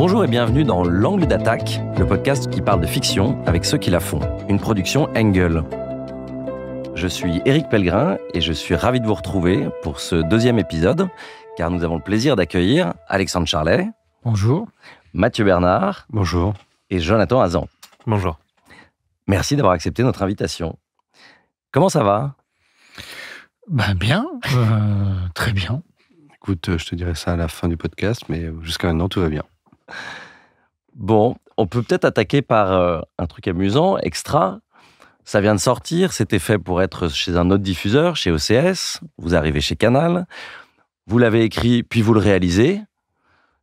Bonjour et bienvenue dans L'Angle d'Attaque, le podcast qui parle de fiction avec ceux qui la font, une production Engel. Je suis Éric Pellegrin et je suis ravi de vous retrouver pour ce deuxième épisode, car nous avons le plaisir d'accueillir Alexandre Charlet. Bonjour. Mathieu Bernard. Bonjour. Et Jonathan Hazan. Bonjour. Merci d'avoir accepté notre invitation. Comment ça va ? Bien, très bien. Écoute, je te dirai ça à la fin du podcast, mais jusqu'à maintenant, tout va bien. Bon, on peut peut-être attaquer par un truc amusant, Extra. Ça vient de sortir, c'était fait pour être chez un autre diffuseur, chez OCS. Vous arrivez chez Canal. Vous l'avez écrit, puis vous le réalisez.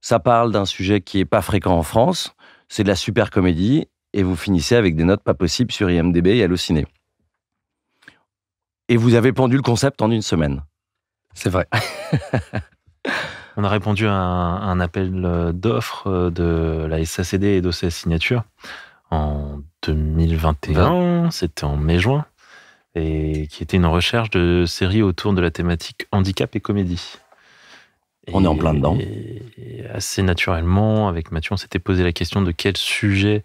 Ça parle d'un sujet qui n'est pas fréquent en France. C'est de la super comédie. Et vous finissez avec des notes pas possibles sur IMDb et Allociné. Et vous avez pondu le concept en une semaine. C'est vrai. On a répondu à un appel d'offres de la SACD et d'OCS Signature en 2021, c'était en mai-juin, et qui était une recherche de série autour de la thématique handicap et comédie. On est en plein dedans. Et assez naturellement, avec Mathieu, on s'était posé la question de quel sujet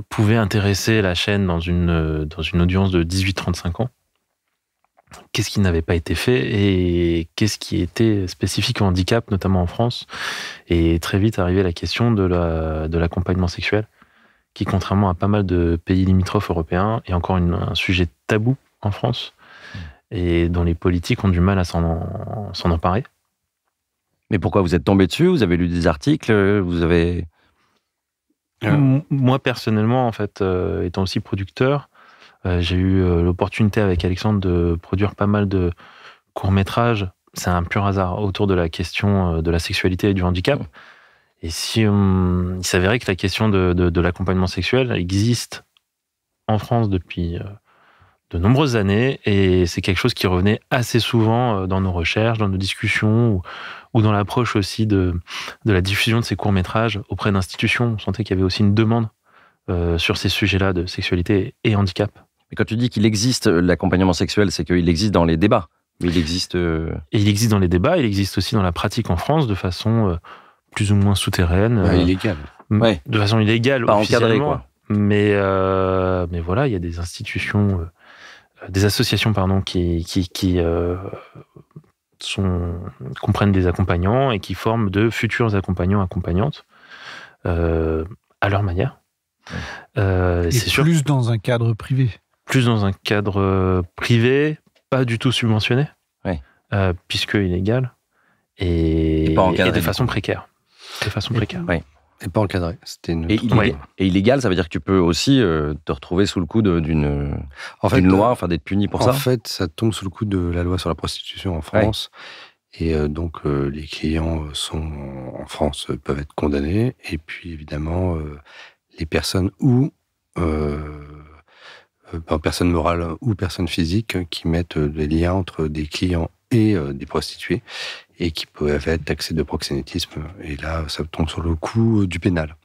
pouvait intéresser la chaîne dans une audience de 18-35 ans. Qu'est-ce qui n'avait pas été fait et qu'est-ce qui était spécifique au handicap, notamment en France. Et très vite arrivait la question de l'accompagnement sexuel, qui, contrairement à pas mal de pays limitrophes européens, est encore un sujet tabou en France et dont les politiques ont du mal à s'en emparer. Mais pourquoi vous êtes tombé dessus ? Vous avez lu des articles ? Vous avez... Moi, personnellement, en fait, étant aussi producteur, j'ai eu l'opportunité avec Alexandre de produire pas mal de courts-métrages. C'est un pur hasard autour de la question de la sexualité et du handicap. Et il s'avérait que la question de l'accompagnement sexuel existe en France depuis de nombreuses années, et c'est quelque chose qui revenait assez souvent dans nos recherches, dans nos discussions, ou dans l'approche aussi de la diffusion de ces courts-métrages auprès d'institutions. On sentait qu'il y avait aussi une demande sur ces sujets-là de sexualité et handicap. Mais quand tu dis qu'il existe l'accompagnement sexuel, c'est qu'il existe dans les débats. Mais il existe... Et il existe dans les débats, il existe aussi dans la pratique en France de façon plus ou moins souterraine. Illégale. Ouais. De façon illégale, pas encadrée, quoi. Mais voilà, il y a des institutions, des associations, qui comprennent des accompagnants et qui forment de futurs accompagnants, accompagnantes, à leur manière. Et c'est sûr. Plus dans un cadre privé. Plus dans un cadre privé, pas du tout subventionné, puisque illégal, et pas encadré, de façon précaire. De façon précaire. Oui. Et pas encadré. C'était une... Et illégal, ça veut dire que tu peux aussi te retrouver sous le coup d'une loi, d'être puni pour ça. En fait, ça tombe sous le coup de la loi sur la prostitution en France. Ouais. Et donc, les clients en France peuvent être condamnés. Et puis, évidemment, les personnes personnes morales ou personnes physiques qui mettent des liens entre des clients et des prostituées et qui peuvent être taxés de proxénétisme. Et là, ça tombe sur le coup du pénal.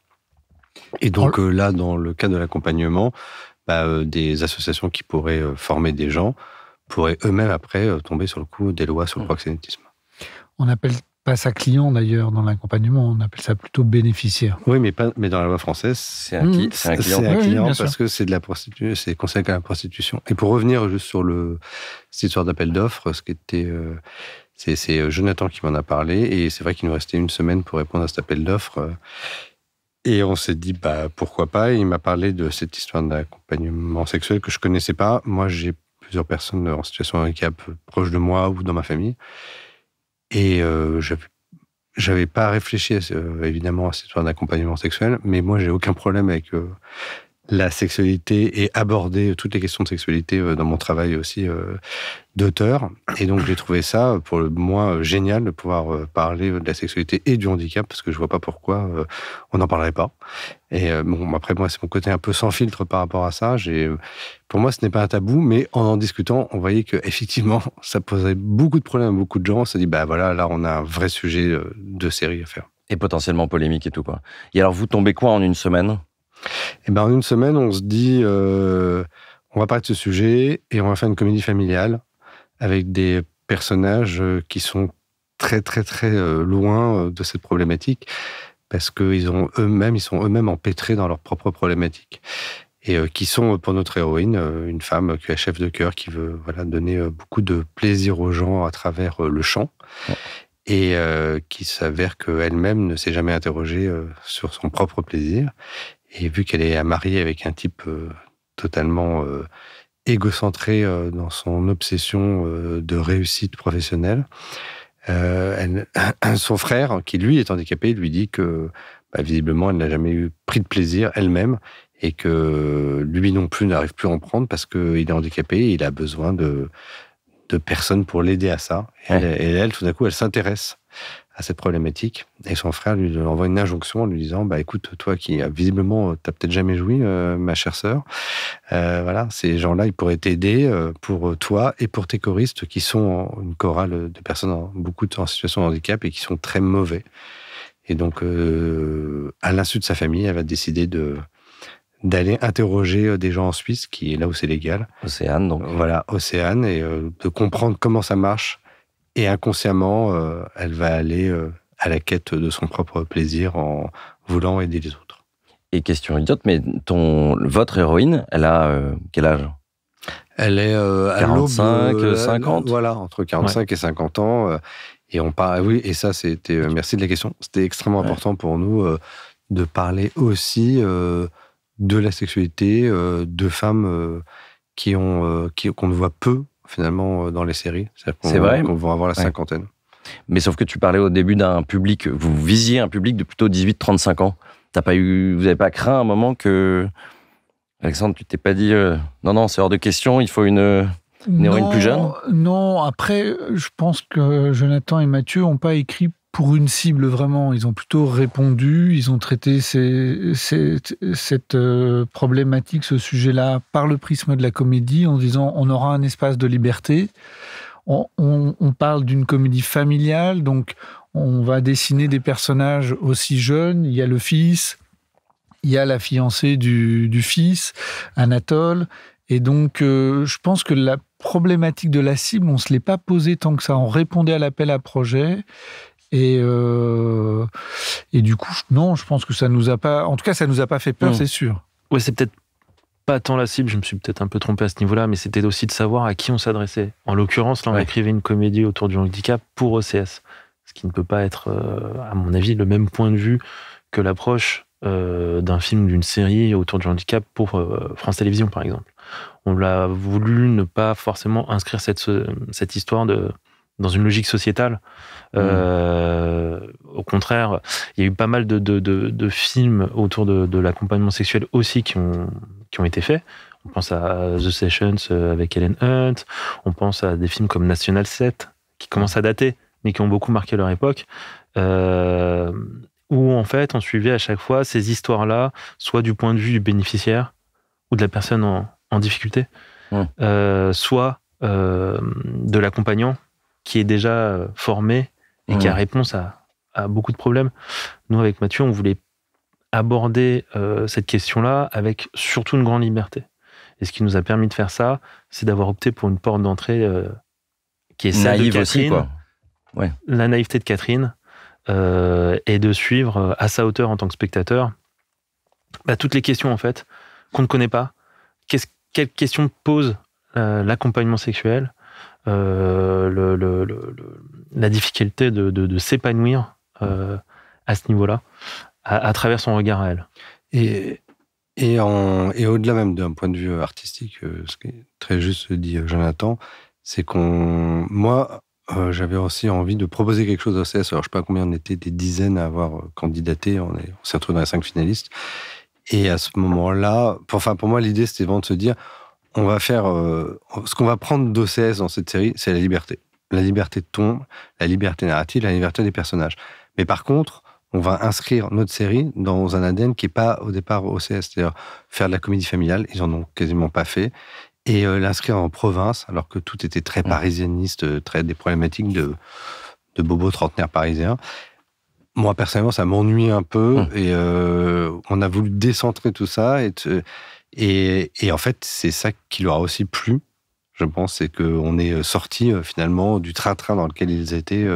Et donc là, dans le cas de l'accompagnement, des associations qui pourraient former des gens pourraient eux-mêmes après tomber sur le coup des lois sur le proxénétisme. On n'appelle pas ça client d'ailleurs dans l'accompagnement, on appelle ça plutôt bénéficiaire. Oui, mais dans la loi française, c'est un client. C'est un client parce que c'est de la prostitution, c'est considéré comme la prostitution. Et pour revenir juste sur cette histoire d'appel d'offres, c'est Jonathan qui m'en a parlé, et c'est vrai qu'il nous restait une semaine pour répondre à cet appel d'offres. Et on s'est dit, pourquoi pas. Et il m'a parlé de cette histoire d'accompagnement sexuel que je connaissais pas. Moi, j'ai plusieurs personnes en situation de handicap proches de moi ou dans ma famille. Et j'avais pas réfléchi évidemment à cette histoire d'accompagnement sexuel, mais moi j'ai aucun problème avec la sexualité et aborder toutes les questions de sexualité dans mon travail aussi d'auteur. Et donc j'ai trouvé ça pour moi génial de pouvoir parler de la sexualité et du handicap, parce que je vois pas pourquoi on n'en parlerait pas. Et après moi c'est mon côté un peu sans filtre par rapport à ça. Pour moi ce n'est pas un tabou, mais en discutant on voyait que effectivement ça posait beaucoup de problèmes à beaucoup de gens. On s'est dit voilà, là on a un vrai sujet de série à faire. Et potentiellement polémique et tout, quoi. Et alors vous tombez quoi en une semaine ? En une semaine, on se dit, on va parler de ce sujet et on va faire une comédie familiale avec des personnages qui sont très, très, très loin de cette problématique. parce qu'ils sont eux-mêmes empêtrés dans leurs propres problématiques. Et qui sont, pour notre héroïne, une femme qui est chef de chœur, qui veut donner beaucoup de plaisir aux gens à travers le chant, et qui s'avère qu'elle-même ne s'est jamais interrogée sur son propre plaisir. Et vu qu'elle est mariée avec un type totalement égocentré dans son obsession de réussite professionnelle, son frère, qui lui est handicapé, lui dit que visiblement elle n'a jamais pris de plaisir elle-même et que lui non plus n'arrive plus à en prendre parce qu'il est handicapé et il a besoin de personnes pour l'aider à ça. Et elle, tout d'un coup, elle s'intéresse à cette problématique et son frère lui envoie une injonction en lui disant écoute, toi qui visiblement t'as peut-être jamais joui, ma chère sœur, ces gens-là ils pourraient t'aider pour toi et pour tes choristes qui sont une chorale de personnes beaucoup en situation de handicap et qui sont très mauvais. Et donc à l'insu de sa famille, elle va décider d'aller interroger des gens en Suisse, qui est là où c'est légal. Océane, donc. Voilà, Océane, et de comprendre comment ça marche. Et inconsciemment, elle va aller à la quête de son propre plaisir en voulant aider les autres. Et question idiote, mais votre héroïne, elle a quel âge ? Elle est 45, 50 Voilà, entre 45 et 50 ans. Et on parle, oui, et ça, c'était, merci de la question. C'était extrêmement important pour nous de parler aussi de la sexualité de femmes qu'on ne voit peu, finalement, dans les séries. C'est vrai. Qu'on va avoir la cinquantaine. Mais sauf que tu parlais au début d'un public, vous visiez un public de plutôt 18-35 ans. Vous n'avez pas craint à un moment que, Alexandre, tu t'es pas dit non, c'est hors de question, il faut une héroïne plus jeune ? Non, après, je pense que Jonathan et Mathieu n'ont pas écrit pour une cible vraiment. Ils ont plutôt répondu, ils ont traité cette problématique, ce sujet-là, par le prisme de la comédie, en disant on aura un espace de liberté. On parle d'une comédie familiale, donc on va dessiner des personnages aussi jeunes. Il y a le fils, il y a la fiancée du fils, Anatole. Et donc, je pense que la problématique de la cible, on ne se l'est pas posée tant que ça. On répondait à l'appel à projet. Et du coup, non, je pense que ça nous a pas... En tout cas, ça nous a pas fait peur, c'est sûr. Ouais, c'est peut-être pas tant la cible, je me suis peut-être un peu trompé à ce niveau-là, mais c'était aussi de savoir à qui on s'adressait. En l'occurrence, là, on écrivait une comédie autour du handicap pour OCS, ce qui ne peut pas être, à mon avis, le même point de vue que l'approche d'un film, d'une série autour du handicap pour France Télévisions, par exemple. On l'a voulu ne pas forcément inscrire cette histoire dans une logique sociétale. Au contraire, il y a eu pas mal de films autour de l'accompagnement sexuel aussi qui ont été faits. On pense à The Sessions avec Helen Hunt, on pense à des films comme National 7, qui commencent à dater, mais qui ont beaucoup marqué leur époque, où en fait on suivait à chaque fois ces histoires-là, soit du point de vue du bénéficiaire ou de la personne en difficulté, soit de l'accompagnant qui est déjà formé et qui a réponse à beaucoup de problèmes. Nous, avec Mathieu, on voulait aborder cette question-là avec surtout une grande liberté. Et ce qui nous a permis de faire ça, c'est d'avoir opté pour une porte d'entrée qui est celle naïve de Catherine, aussi, quoi. La naïveté de Catherine, et de suivre à sa hauteur en tant que spectateur toutes les questions en fait qu'on ne connaît pas. Quelles questions pose l'accompagnement sexuel, la difficulté de s'épanouir à ce niveau-là, à travers son regard à elle. Et au-delà même d'un point de vue artistique, ce qui est très juste dit Jonathan, c'est moi, j'avais aussi envie de proposer quelque chose au CS. Alors, je ne sais pas combien on était, des dizaines à avoir candidaté. On s'est retrouvés dans les 5 finalistes. Et à ce moment-là, pour moi, l'idée, c'était vraiment de se dire, on va faire... ce qu'on va prendre d'OCS dans cette série, c'est la liberté. La liberté de ton, la liberté narrative, la liberté des personnages. Mais par contre, on va inscrire notre série dans un ADN qui n'est pas au départ OCS. C'est-à-dire faire de la comédie familiale, ils en ont quasiment pas fait. Et l'inscrire en province, alors que tout était très parisianiste, très des problématiques de bobos trentenaires parisiens. Moi, personnellement, ça m'ennuie un peu. Et on a voulu décentrer tout ça. Et en fait, c'est ça qui leur a aussi plu, je pense, c'est qu'on est sorti finalement du train-train dans lequel ils étaient,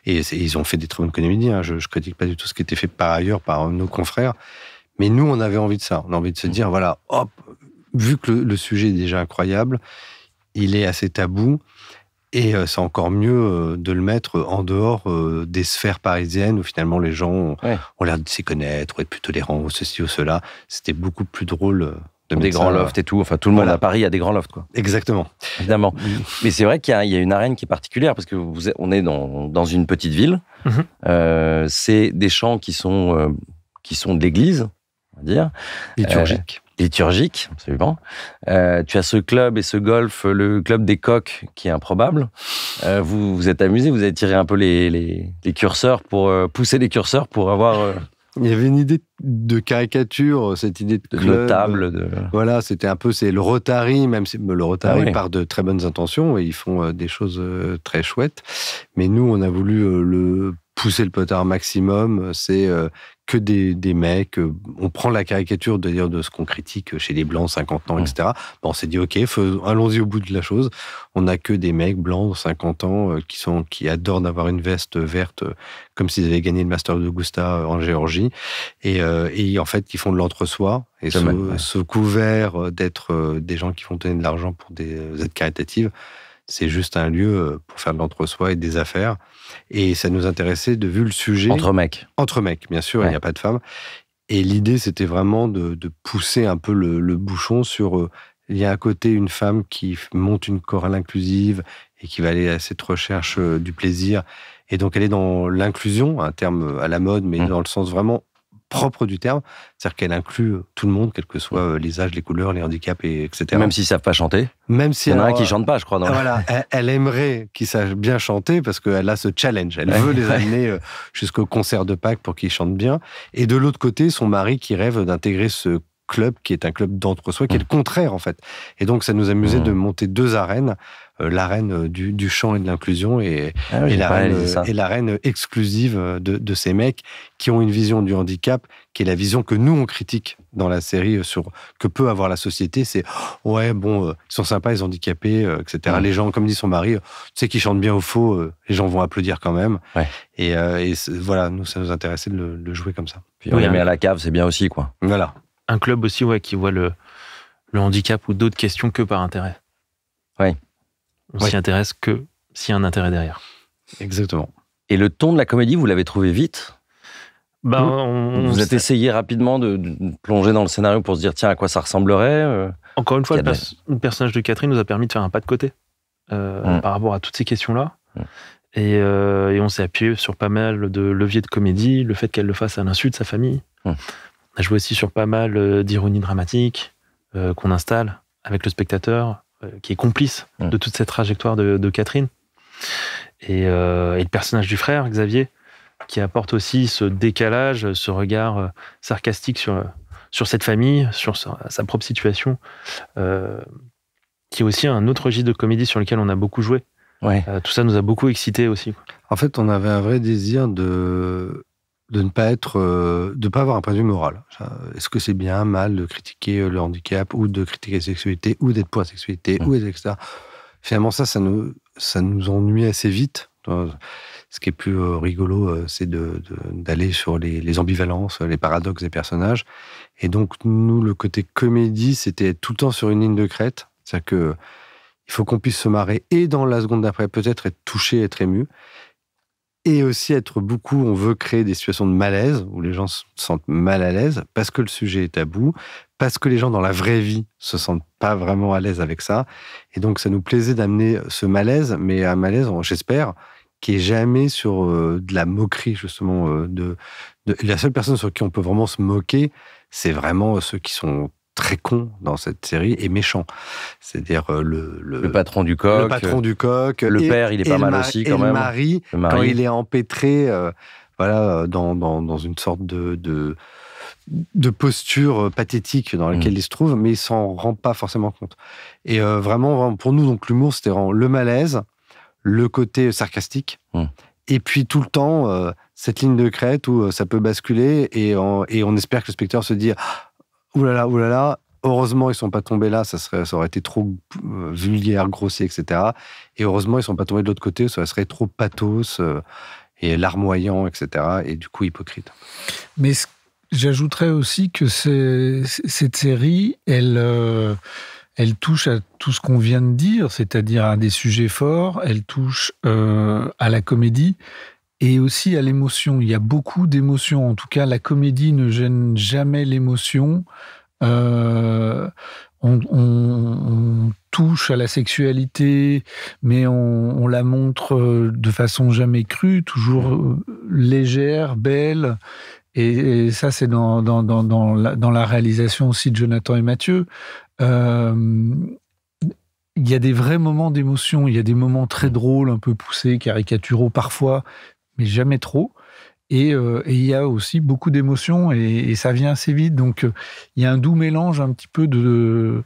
et ils ont fait des très bonnes comédies. Je critique pas du tout ce qui était fait par ailleurs par nos confrères, mais nous, on avait envie de ça. On a envie de se dire, voilà, hop, vu que le sujet est déjà incroyable, il est assez tabou, et c'est encore mieux de le mettre en dehors des sphères parisiennes où finalement les gens ont l'air de s'y connaître, ou être plus tolérants, ou ceci ou cela. C'était beaucoup plus drôle des grands lofts et tout. Enfin, tout le monde à Paris a des grands lofts, quoi. Exactement. Évidemment. Mais c'est vrai qu'il y a une arène qui est particulière parce que on est dans une petite ville. C'est des chants qui sont de l'église, on va dire. Liturgique, absolument. Tu as ce club et ce golf, le club des coqs, qui est improbable. Vous êtes amusé, vous avez tiré un peu les curseurs pour pousser les curseurs pour avoir. Il y avait une idée de caricature, cette idée de club. Notable. Voilà, c'était un peu, c'est le Rotary, même si le Rotary part de très bonnes intentions et ils font des choses très chouettes. Mais nous, on a voulu pousser le potard maximum. C'est que des mecs. On prend la caricature de ce qu'on critique chez les Blancs, 50 ans, etc. Bon, on s'est dit, OK, allons-y au bout de la chose. On n'a que des mecs blancs, 50 ans, qui adorent d'avoir une veste verte, comme s'ils avaient gagné le Master d'Augusta en Géorgie. Et en fait, qui font de l'entre-soi. Et sous couvert d'être des gens qui font donner de l'argent pour des aides caritatives, c'est juste un lieu pour faire de l'entre-soi et des affaires. Et ça nous intéressait vu le sujet. Entre mecs. Entre mecs, bien sûr, il n'y a pas de femmes. Et l'idée, c'était vraiment de pousser un peu le bouchon sur... il y a à côté une femme qui monte une chorale inclusive et qui va aller à cette recherche du plaisir. Et donc, elle est dans l'inclusion, un terme à la mode, mais dans le sens vraiment propre du terme. C'est-à-dire qu'elle inclut tout le monde, quels que soient les âges, les couleurs, les handicaps, etc. Même s'ils ne savent pas chanter. Même si il y en a un qui ne chante pas, je crois. Voilà, elle aimerait qu'ils sachent bien chanter parce qu'elle a ce challenge. Elle veut les amener jusqu'au concert de Pâques pour qu'ils chantent bien. Et de l'autre côté, son mari qui rêve d'intégrer ce club qui est un club d'entre-soi, qui est le contraire, en fait. Et donc, ça nous amusait de monter deux arènes. L'arène du chant et de l'inclusion et l'arène exclusive de ces mecs qui ont une vision du handicap qui est la vision que nous on critique dans la série sur que peut avoir la société. C'est ils sont sympas les handicapés, etc. Les gens, comme dit son mari, tu sais qu'ils chantent bien au faux, les gens vont applaudir quand même. Et voilà, nous ça nous intéressait de le jouer comme ça. Puis on les met à la cave, c'est bien aussi, quoi. Voilà. Un club aussi qui voit le handicap ou d'autres questions que par intérêt. On s'y intéresse que s'il y a un intérêt derrière. Exactement. Et le ton de la comédie, vous l'avez trouvé vite ? Vous êtes essayé rapidement de plonger dans le scénario pour se dire, tiens, à quoi ça ressemblerait ? Encore une fois, le personnage de Catherine nous a permis de faire un pas de côté par rapport à toutes ces questions-là. Et on s'est appuyé sur pas mal de leviers de comédie, le fait qu'elle le fasse à l'insu de sa famille. On a joué aussi sur pas mal d'ironie dramatique qu'on installe avec le spectateur, qui est complice de toute cette trajectoire de Catherine. Et le personnage du frère, Xavier, qui apporte aussi ce décalage, ce regard sarcastique sur cette famille, sur sa propre situation, qui est aussi un autre registre de comédie sur lequel on a beaucoup joué. Tout ça nous a beaucoup excités aussi. En fait, on avait un vrai désir de ne pas avoir un point de vue moral. Est-ce que c'est bien, mal de critiquer le handicap, ou de critiquer la sexualité, ou d'être pour la sexualité, ou etc. Finalement, ça nous ennuie assez vite. Ce qui est plus rigolo, c'est d'aller sur les ambivalences, les paradoxes des personnages. Et donc, nous, le côté comédie, c'était être tout le temps sur une ligne de crête. C'est-à-dire qu'il faut qu'on puisse se marrer, et dans la seconde d'après, peut-être être touché, être ému. Et aussi on veut créer des situations de malaise, où les gens se sentent mal à l'aise, parce que le sujet est tabou, parce que les gens dans la vraie vie se sentent pas vraiment à l'aise avec ça. Et donc, ça nous plaisait d'amener ce malaise, mais un malaise, j'espère, qui est jamais sur de la moquerie, justement. La seule personne sur qui on peut vraiment se moquer, c'est vraiment ceux qui sont très cons dans cette série et méchants. C'est-à-dire le patron du coq. Le patron du coq. Le père, il est pas mal aussi, quand même. Le mari, quand il est empêtré dans une sorte de posture pathétique dans laquelle il se trouve, mais il s'en rend pas forcément compte. Et vraiment, pour nous, donc l'humour, c'était vraiment le malaise, le côté sarcastique, et puis tout le temps, cette ligne de crête où ça peut basculer, et on espère que le spectateur se dit « Oulala, heureusement, ils sont pas tombés là, ça aurait été trop vulgaire, grossier, etc. Et heureusement, ils sont pas tombés de l'autre côté, ça serait trop pathos et larmoyant, etc. Et du coup, hypocrite. Mais j'ajouterais aussi que cette série, elle touche à tout ce qu'on vient de dire, c'est-à-dire à des sujets forts, elle touche à la comédie et aussi à l'émotion. Il y a beaucoup d'émotions. En tout cas, la comédie ne gêne jamais l'émotion. On touche à la sexualité, mais on la montre de façon jamais crue, toujours légère, belle. Et ça, c'est dans la réalisation aussi de Jonathan et Mathieu. Il y a des vrais moments d'émotion, il y a des moments très drôles, un peu poussés, caricaturaux parfois, mais jamais trop. Et il y a aussi beaucoup d'émotions et ça vient assez vite. Donc, il y a un doux mélange un petit peu de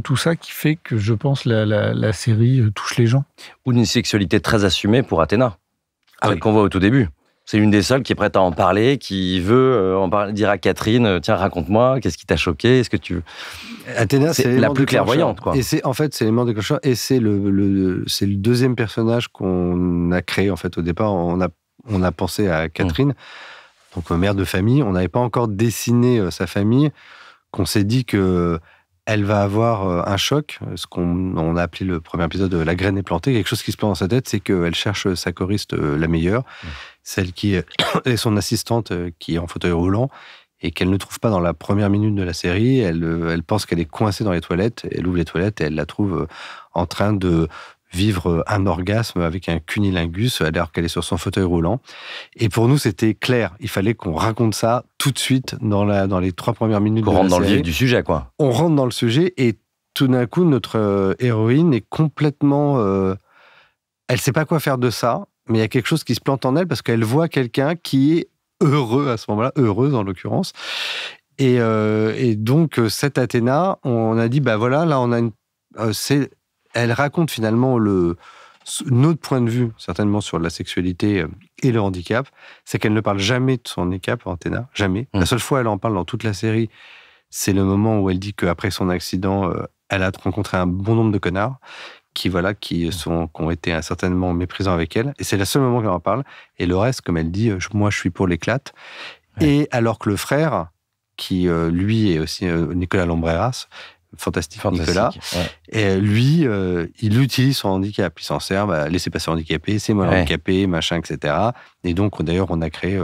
tout ça qui fait que, je pense, la série touche les gens. Ou une sexualité très assumée pour Athéna, celle qu'on voit au tout début. C'est une des seules qui est prête à en parler, qui veut dire à Catherine, tiens, raconte-moi, qu'est-ce qui t'a choqué, est-ce que tu... Athéna, c'est la plus clairvoyante, quoi. Et c'est l'élément déclencheur, et c'est le deuxième personnage qu'on a créé, en fait, au départ. On a pensé à Catherine, donc mère de famille. On n'avait pas encore dessiné sa famille, qu'on s'est dit que elle va avoir un choc, ce qu'on a appelé le premier épisode la graine est plantée. Quelque chose qui se plante dans sa tête, c'est qu'elle cherche sa choriste la meilleure, celle qui est son assistante qui est en fauteuil roulant, et qu'elle ne trouve pas dans la première minute de la série. Elle pense qu'elle est coincée dans les toilettes. Elle ouvre les toilettes et elle la trouve en train de vivre un orgasme avec un cunilingus alors qu'elle est sur son fauteuil roulant. Et pour nous, c'était clair. Il fallait qu'on raconte ça tout de suite dans les 3 premières minutes de la série. On rentre dans le vif du sujet, quoi. On rentre dans le sujet et tout d'un coup, notre héroïne est complètement... elle sait pas quoi faire de ça, mais il y a quelque chose qui se plante en elle parce qu'elle voit quelqu'un qui est heureux à ce moment-là, heureuse en l'occurrence. Et donc, cette Athéna, on a dit, bah voilà, là, on a elle raconte finalement notre point de vue, certainement, sur la sexualité et le handicap. C'est qu'elle ne parle jamais de son handicap, Athéna, jamais. La seule fois elle en parle dans toute la série, c'est le moment où elle dit qu'après son accident, elle a rencontré un bon nombre de connards qui ont été certainement méprisants avec elle. Et c'est le seul moment qu'elle en parle. Et le reste, comme elle dit, moi, je suis pour l'éclate. Ouais. Et alors que le frère, qui, lui, est aussi Nicolas Lombreras, fantastique. Nicolas. Ouais. Et lui, il utilise son handicap. Il s'en sert, laissez passer handicapé, c'est moi handicapé, machin, etc. Et donc, d'ailleurs, on a créé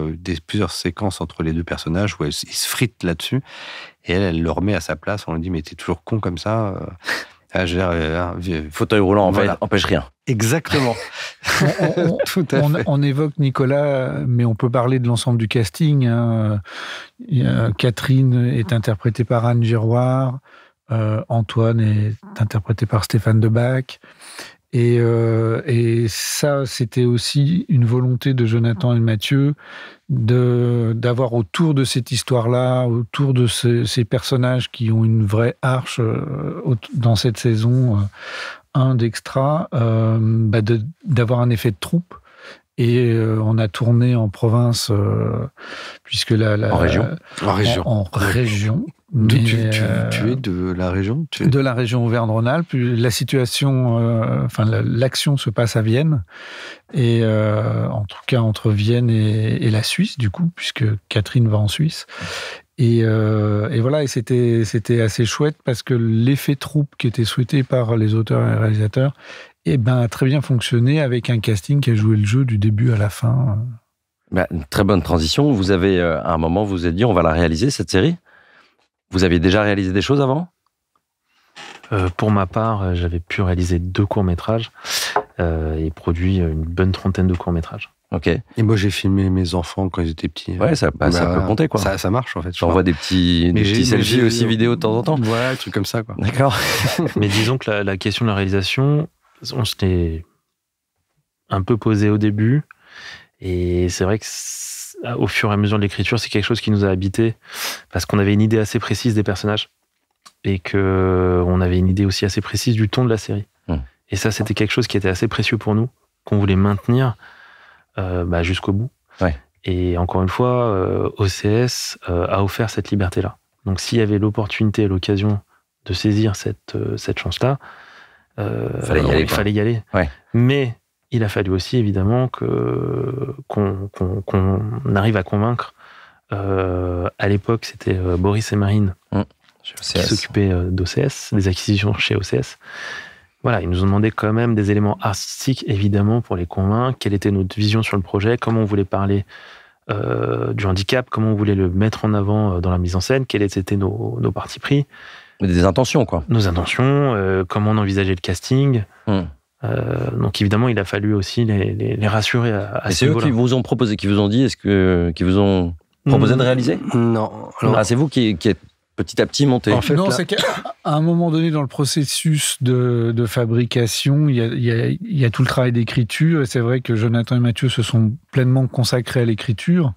plusieurs séquences entre les deux personnages où ils se fritent là-dessus. Et elle le remet à sa place. On lui dit, mais t'es toujours con comme ça. Fauteuil roulant, voilà. Empêche rien. Exactement. Tout à fait. On évoque Nicolas, mais on peut parler de l'ensemble du casting. Catherine est interprétée par Anne Giroir. Antoine est interprété par Stéphane Debac. Et ça, c'était aussi une volonté de Jonathan et Mathieu d'avoir autour de cette histoire-là, autour de ces personnages qui ont une vraie arche dans cette saison 1 d'Extra, d'avoir un effet de troupe. Et on a tourné en province, puisque en région. En région. Tu es de la région De la région Auvergne-Rhône-Alpes. La situation, l'action se passe à Vienne. Et en tout cas, entre Vienne et la Suisse, du coup, puisque Catherine va en Suisse. Et voilà, et c'était assez chouette parce que l'effet troupe qui était souhaité par les auteurs et les réalisateurs a très bien fonctionné avec un casting qui a joué le jeu du début à la fin. Une très bonne transition. Vous avez, à un moment, vous vous êtes dit, on va la réaliser, cette série ? Vous aviez déjà réalisé des choses avant ? Pour ma part, j'avais pu réaliser 2 courts-métrages et produit une bonne 30aine de courts-métrages. Ok. Et moi, j'ai filmé mes enfants quand ils étaient petits. Ouais, ça peut compter, quoi. Ça marche, en fait. J'envoie des petits selfies aussi vidéo de temps en temps. Ouais, des trucs comme ça, quoi. D'accord. Mais disons que la question de la réalisation, on s'était un peu posé au début. Et c'est vrai que au fur et à mesure de l'écriture, c'est quelque chose qui nous a habité parce qu'on avait une idée assez précise des personnages et qu'on avait une idée aussi assez précise du ton de la série. Et ça, c'était quelque chose qui était assez précieux pour nous, qu'on voulait maintenir jusqu'au bout. Ouais. Et encore une fois, OCS a offert cette liberté-là. Donc s'il y avait l'opportunité et l'occasion de saisir cette chance-là, il fallait y aller. Ouais. Mais il a fallu aussi, évidemment, qu'on arrive à convaincre. À l'époque, c'était Boris et Marine qui s'occupaient d'OCS, des acquisitions chez OCS. Voilà, ils nous ont demandé quand même des éléments artistiques, évidemment, pour les convaincre. Quelle était notre vision sur le projet, comment on voulait parler du handicap, comment on voulait le mettre en avant dans la mise en scène, quels étaient nos partis pris. Des intentions, quoi. Nos intentions, comment on envisageait le casting. Donc évidemment, il a fallu aussi les rassurer à ce niveau-là. C'est eux qui vous ont proposé, qui vous ont dit, qui vous ont proposé de réaliser ? Non. C'est vous qui êtes petit à petit monté. En fait, non, c'est qu'à un moment donné dans le processus de fabrication, il y a tout le travail d'écriture. Et c'est vrai que Jonathan et Mathieu se sont pleinement consacrés à l'écriture.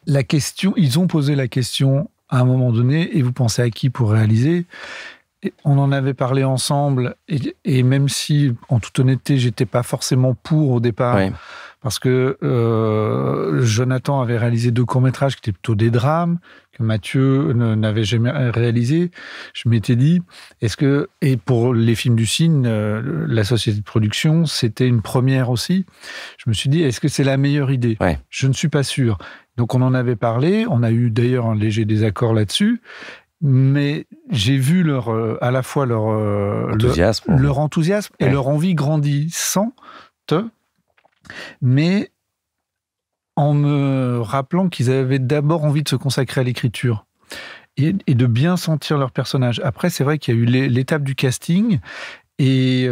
La question, ils ont posé la question à un moment donné, et vous pensez à qui pour réaliser ? Et on en avait parlé ensemble, et même si, en toute honnêteté, j'étais pas forcément pour au départ, parce que Jonathan avait réalisé 2 courts-métrages qui étaient plutôt des drames, que Mathieu n'avait jamais réalisé. Je m'étais dit, et pour les films du Cygne, la société de production, c'était une première aussi. Je me suis dit, est-ce que c'est la meilleure idée ? Je ne suis pas sûr. Donc on en avait parlé, on a eu d'ailleurs un léger désaccord là-dessus, mais j'ai vu à la fois leur enthousiasme et leur envie grandissante, mais en me rappelant qu'ils avaient d'abord envie de se consacrer à l'écriture et de bien sentir leur personnage. Après, c'est vrai qu'il y a eu l'étape du casting, et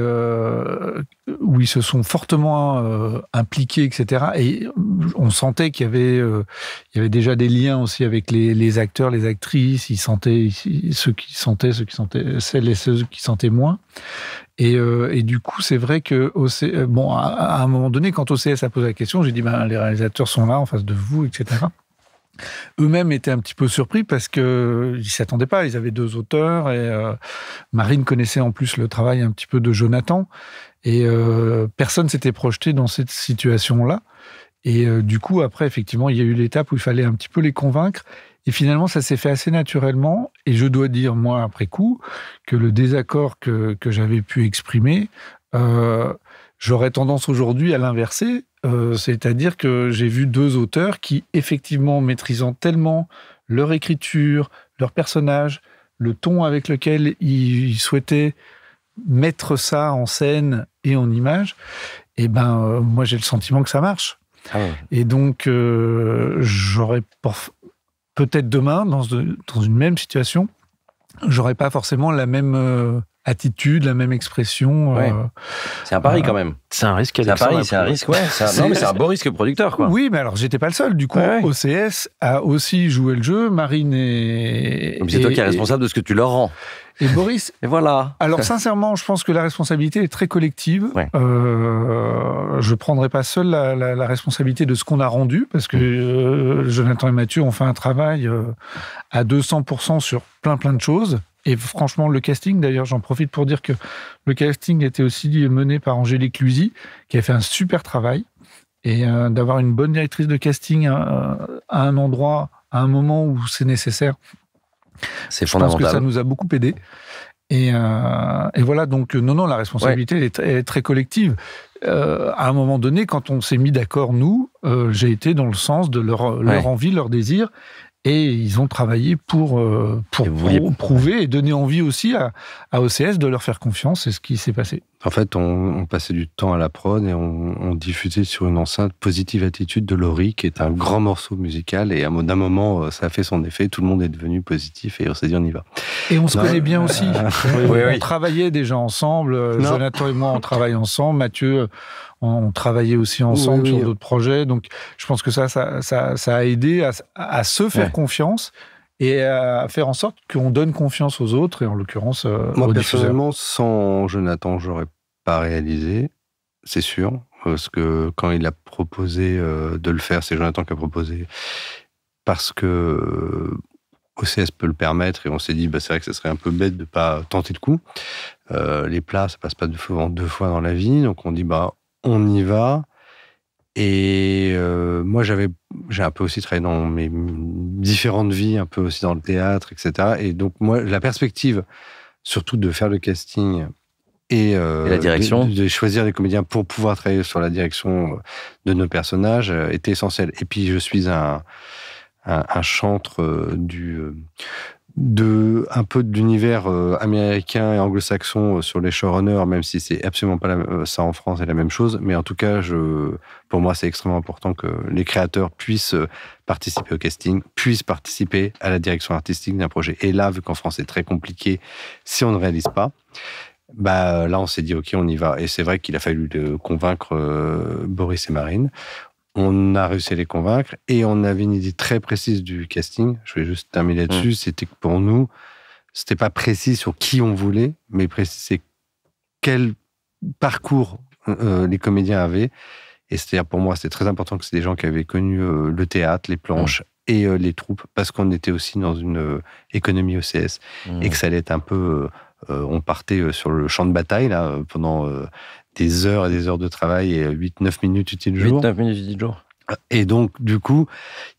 où ils se sont fortement impliqués, etc. Et on sentait qu'il y avait déjà des liens aussi avec les acteurs, les actrices. Ils sentaient ceux qui sentaient, celles et ceux qui sentaient moins. Et du coup, c'est vrai que à un moment donné, quand OCS a posé la question, j'ai dit les réalisateurs sont là en face de vous, etc. Eux-mêmes étaient un petit peu surpris parce qu'ils ne s'attendaient pas. Ils avaient 2 auteurs et Marine connaissait en plus le travail un petit peu de Jonathan. Et personne ne s'était projeté dans cette situation-là. Et du coup, après, effectivement, il y a eu l'étape où il fallait un petit peu les convaincre. Et finalement, ça s'est fait assez naturellement. Et je dois dire, moi, après coup, que le désaccord que j'avais pu exprimer, j'aurais tendance aujourd'hui à l'inverser. C'est-à-dire que j'ai vu 2 auteurs qui, effectivement, maîtrisant tellement leur écriture, leur personnage, le ton avec lequel ils souhaitaient mettre ça en scène et en image, moi, j'ai le sentiment que ça marche. Et donc, j'aurais peut-être demain, dans une même situation, j'aurais pas forcément la même attitude, la même expression. C'est un pari quand même. C'est un risque. C'est un risque, ouais. Non, mais c'est un beau risque producteur, quoi. Oui, mais alors j'étais pas le seul. Du coup, OCS a aussi joué le jeu. Marine et... C'est toi qui es responsable de ce que tu leur rends. Et Boris. Et voilà. Alors sincèrement, je pense que la responsabilité est très collective. Je prendrai pas seul la responsabilité de ce qu'on a rendu, parce que Jonathan et Mathieu ont fait un travail à 200% sur plein de choses. Et franchement, le casting, d'ailleurs, j'en profite pour dire que le casting était aussi mené par Angélique Luzy, qui a fait un super travail. Et d'avoir une bonne directrice de casting à un endroit, à un moment où c'est nécessaire, c'est fondamental. Je pense que ça nous a beaucoup aidé. Et voilà, donc non, la responsabilité est très collective. À un moment donné, quand on s'est mis d'accord, nous, j'ai été dans le sens de leur envie, leur désir. Et ils ont travaillé pour prouver et donner envie aussi à OCS de leur faire confiance. C'est ce qui s'est passé. En fait, on passait du temps à la prod et on diffusait sur une enceinte Positive Attitude de Laurie, qui est un grand morceau musical. Et d'un moment, ça a fait son effet. Tout le monde est devenu positif et on s'est dit, on y va. Et on se connaît bien aussi. On travaillait déjà ensemble. Jonathan et moi, on travaille ensemble. Mathieu, on travaillait aussi ensemble sur d'autres projets. Donc, je pense que ça a aidé à se faire confiance et à faire en sorte qu'on donne confiance aux autres, et en l'occurrence moi, personnellement, sans Jonathan, j'aurais pas réalisé, c'est sûr. Parce que quand il a proposé de le faire, c'est Jonathan qui a proposé, parce que OCS peut le permettre, et on s'est dit, c'est vrai que ce serait un peu bête de pas tenter le coup. Les plats, ça passe pas 2 fois dans la vie, donc on dit, on y va. Et moi, j'ai un peu aussi travaillé dans mes différentes vies, un peu aussi dans le théâtre, etc. Et donc, moi, la perspective, surtout de faire le casting et la direction, de choisir les comédiens pour pouvoir travailler sur la direction de nos personnages était essentielle. Et puis, je suis un chantre un peu de l'univers américain et anglo-saxon sur les showrunners, même si c'est absolument pas ça en France est la même chose. Mais en tout cas, pour moi, c'est extrêmement important que les créateurs puissent participer au casting, puissent participer à la direction artistique d'un projet. Et là, vu qu'en France, c'est très compliqué, si on ne réalise pas, là, on s'est dit, OK, on y va. Et c'est vrai qu'il a fallu convaincre Boris et Marine. On a réussi à les convaincre et on avait une idée très précise du casting. Je vais juste terminer là-dessus. C'était que pour nous, c'était pas précis sur qui on voulait, mais précis c'est quel parcours les comédiens avaient. Et c'est-à-dire pour moi, c'était très important que c'est des gens qui avaient connu le théâtre, les planches et les troupes, parce qu'on était aussi dans une économie OCS et que ça allait être un peu... on partait sur le champ de bataille là pendant... des heures et des heures de travail et 8-9 minutes utiles jour. 8-9 minutes utiles jour. Et donc, du coup,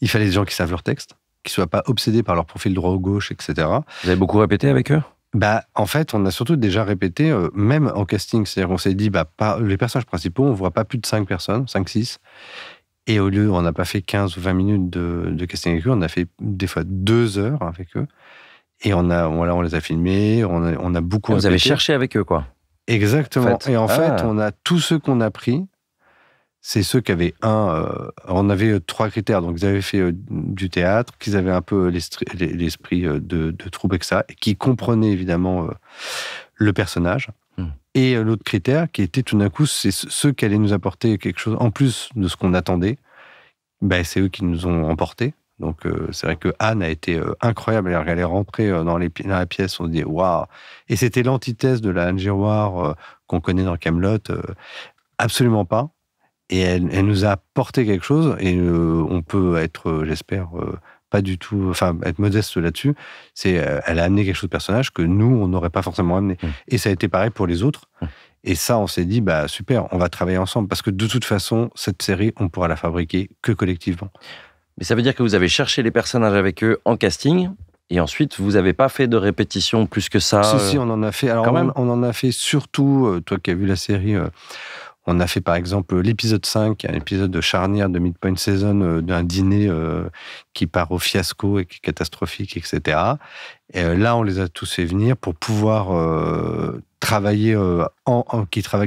il fallait des gens qui savent leur texte, qui ne soient pas obsédés par leur profil droit ou gauche, etc. Vous avez beaucoup répété avec eux ? En fait, on a surtout déjà répété, même en casting. C'est-à-dire qu'on s'est dit, les personnages principaux, on ne voit pas plus de 5 personnes, 5-6. Et au lieu, on n'a pas fait 15 ou 20 minutes de casting avec eux, on a fait des fois 2 heures avec eux. Et on les a filmés, on a beaucoup répété. Vous avez cherché avec eux, quoi. Exactement. En fait. Et en fait, on a tous ceux qu'on a pris, c'est ceux qui avaient on avait 3 critères. Donc, ils avaient fait du théâtre, qu'ils avaient un peu l'esprit de troupe et que ça, et qui comprenaient évidemment le personnage. Et l'autre critère, qui était tout d'un coup, c'est ceux qui allaient nous apporter quelque chose en plus de ce qu'on attendait. C'est eux qui nous ont emportés. Donc, c'est vrai que Anne a été incroyable. Elle est rentrée dans la pièce, on se dit waouh! Et c'était l'antithèse de la Anne Giroir qu'on connaît dans Kaamelott. Absolument pas. Et elle nous a apporté quelque chose. Et on peut être, j'espère, pas du tout, être modeste là-dessus. Elle a amené quelque chose de personnage que nous, on n'aurait pas forcément amené. Et ça a été pareil pour les autres. Et ça, on s'est dit, super, on va travailler ensemble. Parce que de toute façon, cette série, on pourra la fabriquer que collectivement. Mais ça veut dire que vous avez cherché les personnages avec eux en casting, et ensuite, vous n'avez pas fait de répétition plus que ça Si, on en a fait. Alors, on en a fait surtout, toi qui as vu la série, on a fait par exemple l'épisode 5, un épisode de charnière de Midpoint Season, d'un dîner qui part au fiasco et qui est catastrophique, etc. Et là, on les a tous fait venir pour pouvoir travailler,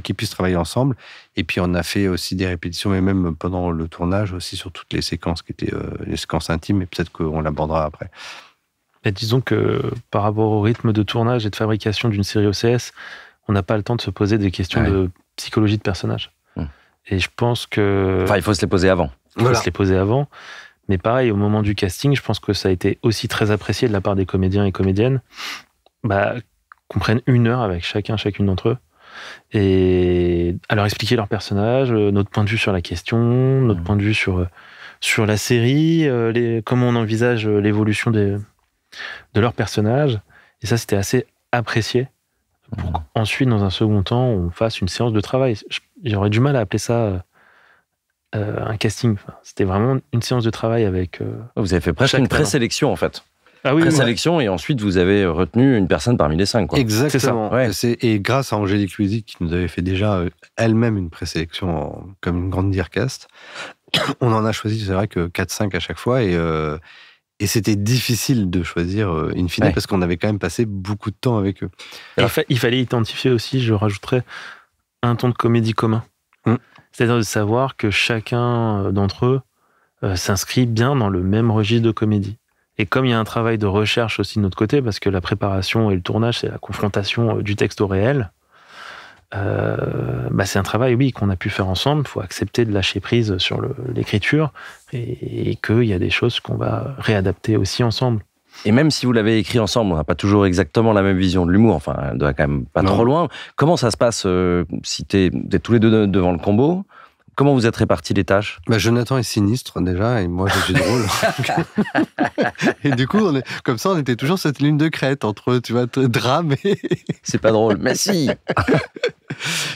qui puissent travailler ensemble. Et puis, on a fait aussi des répétitions, mais même pendant le tournage, aussi sur toutes les séquences qui étaient les séquences intimes, et peut-être qu'on l'abordera après. Et disons que par rapport au rythme de tournage et de fabrication d'une série OCS, on n'a pas le temps de se poser des questions de psychologie de personnage. Et je pense que... il faut se les poser avant. Il faut se les poser avant. Mais pareil, au moment du casting, je pense que ça a été aussi très apprécié de la part des comédiens et comédiennes qu'on prenne 1 heure avec chacune d'entre eux et à leur expliquer leur personnage, notre point de vue sur la question, notre point de vue sur la série, comment on envisage l'évolution de leur personnage. Et ça, c'était assez apprécié pour qu'ensuite, dans un second temps, on fasse une séance de travail. J'aurais du mal à appeler ça un casting. C'était vraiment une séance de travail avec... vous avez fait presque une présélection, en fait. Ah oui, présélection, et ensuite, vous avez retenu une personne parmi les 5. Quoi. Exactement. Ouais. Et grâce à Angélique Luizy, qui nous avait fait déjà elle-même une présélection comme une grande Dearcast, on en a choisi, c'est vrai, que 4-5 à chaque fois, et c'était difficile de choisir in fine, parce qu'on avait quand même passé beaucoup de temps avec eux. Alors, il fallait identifier aussi, je rajouterais, un ton de comédie commun. C'est-à-dire de savoir que chacun d'entre eux s'inscrit bien dans le même registre de comédie. Et comme il y a un travail de recherche aussi de notre côté, parce que la préparation et le tournage, c'est la confrontation du texte au réel, c'est un travail, oui, qu'on a pu faire ensemble. Il faut accepter de lâcher prise sur l'écriture et qu'il y a des choses qu'on va réadapter aussi ensemble. Et même si vous l'avez écrit ensemble, on n'a pas toujours exactement la même vision de l'humour, elle doit quand même pas trop loin. Comment ça se passe si t'es tous les deux devant le combo ? Comment vous êtes répartis les tâches ? Jonathan est sinistre déjà, et moi je suis drôle. Et du coup, on était toujours cette ligne de crête entre, tu vois, drame et... C'est pas drôle, mais si.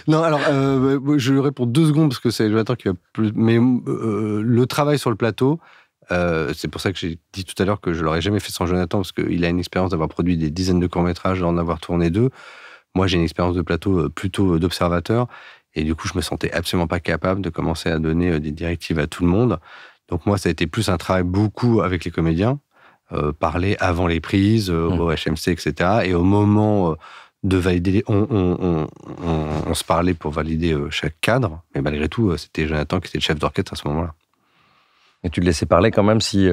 Non, alors, je réponds 2 secondes parce que c'est Jonathan qui va plus... Mais le travail sur le plateau, c'est pour ça que j'ai dit tout à l'heure que je l'aurais jamais fait sans Jonathan, parce qu'il a une expérience d'avoir produit des dizaines de courts-métrages, d'en avoir tourné 2. Moi, j'ai une expérience de plateau plutôt d'observateur. Et du coup, je me sentais absolument pas capable de commencer à donner des directives à tout le monde. Donc moi, ça a été plus un travail beaucoup avec les comédiens, parler avant les prises, au HMC, etc. Et au moment de valider, on se parlait pour valider chaque cadre. Mais malgré tout, c'était Jonathan qui était le chef d'orchestre à ce moment-là. Et tu le laissais parler quand même si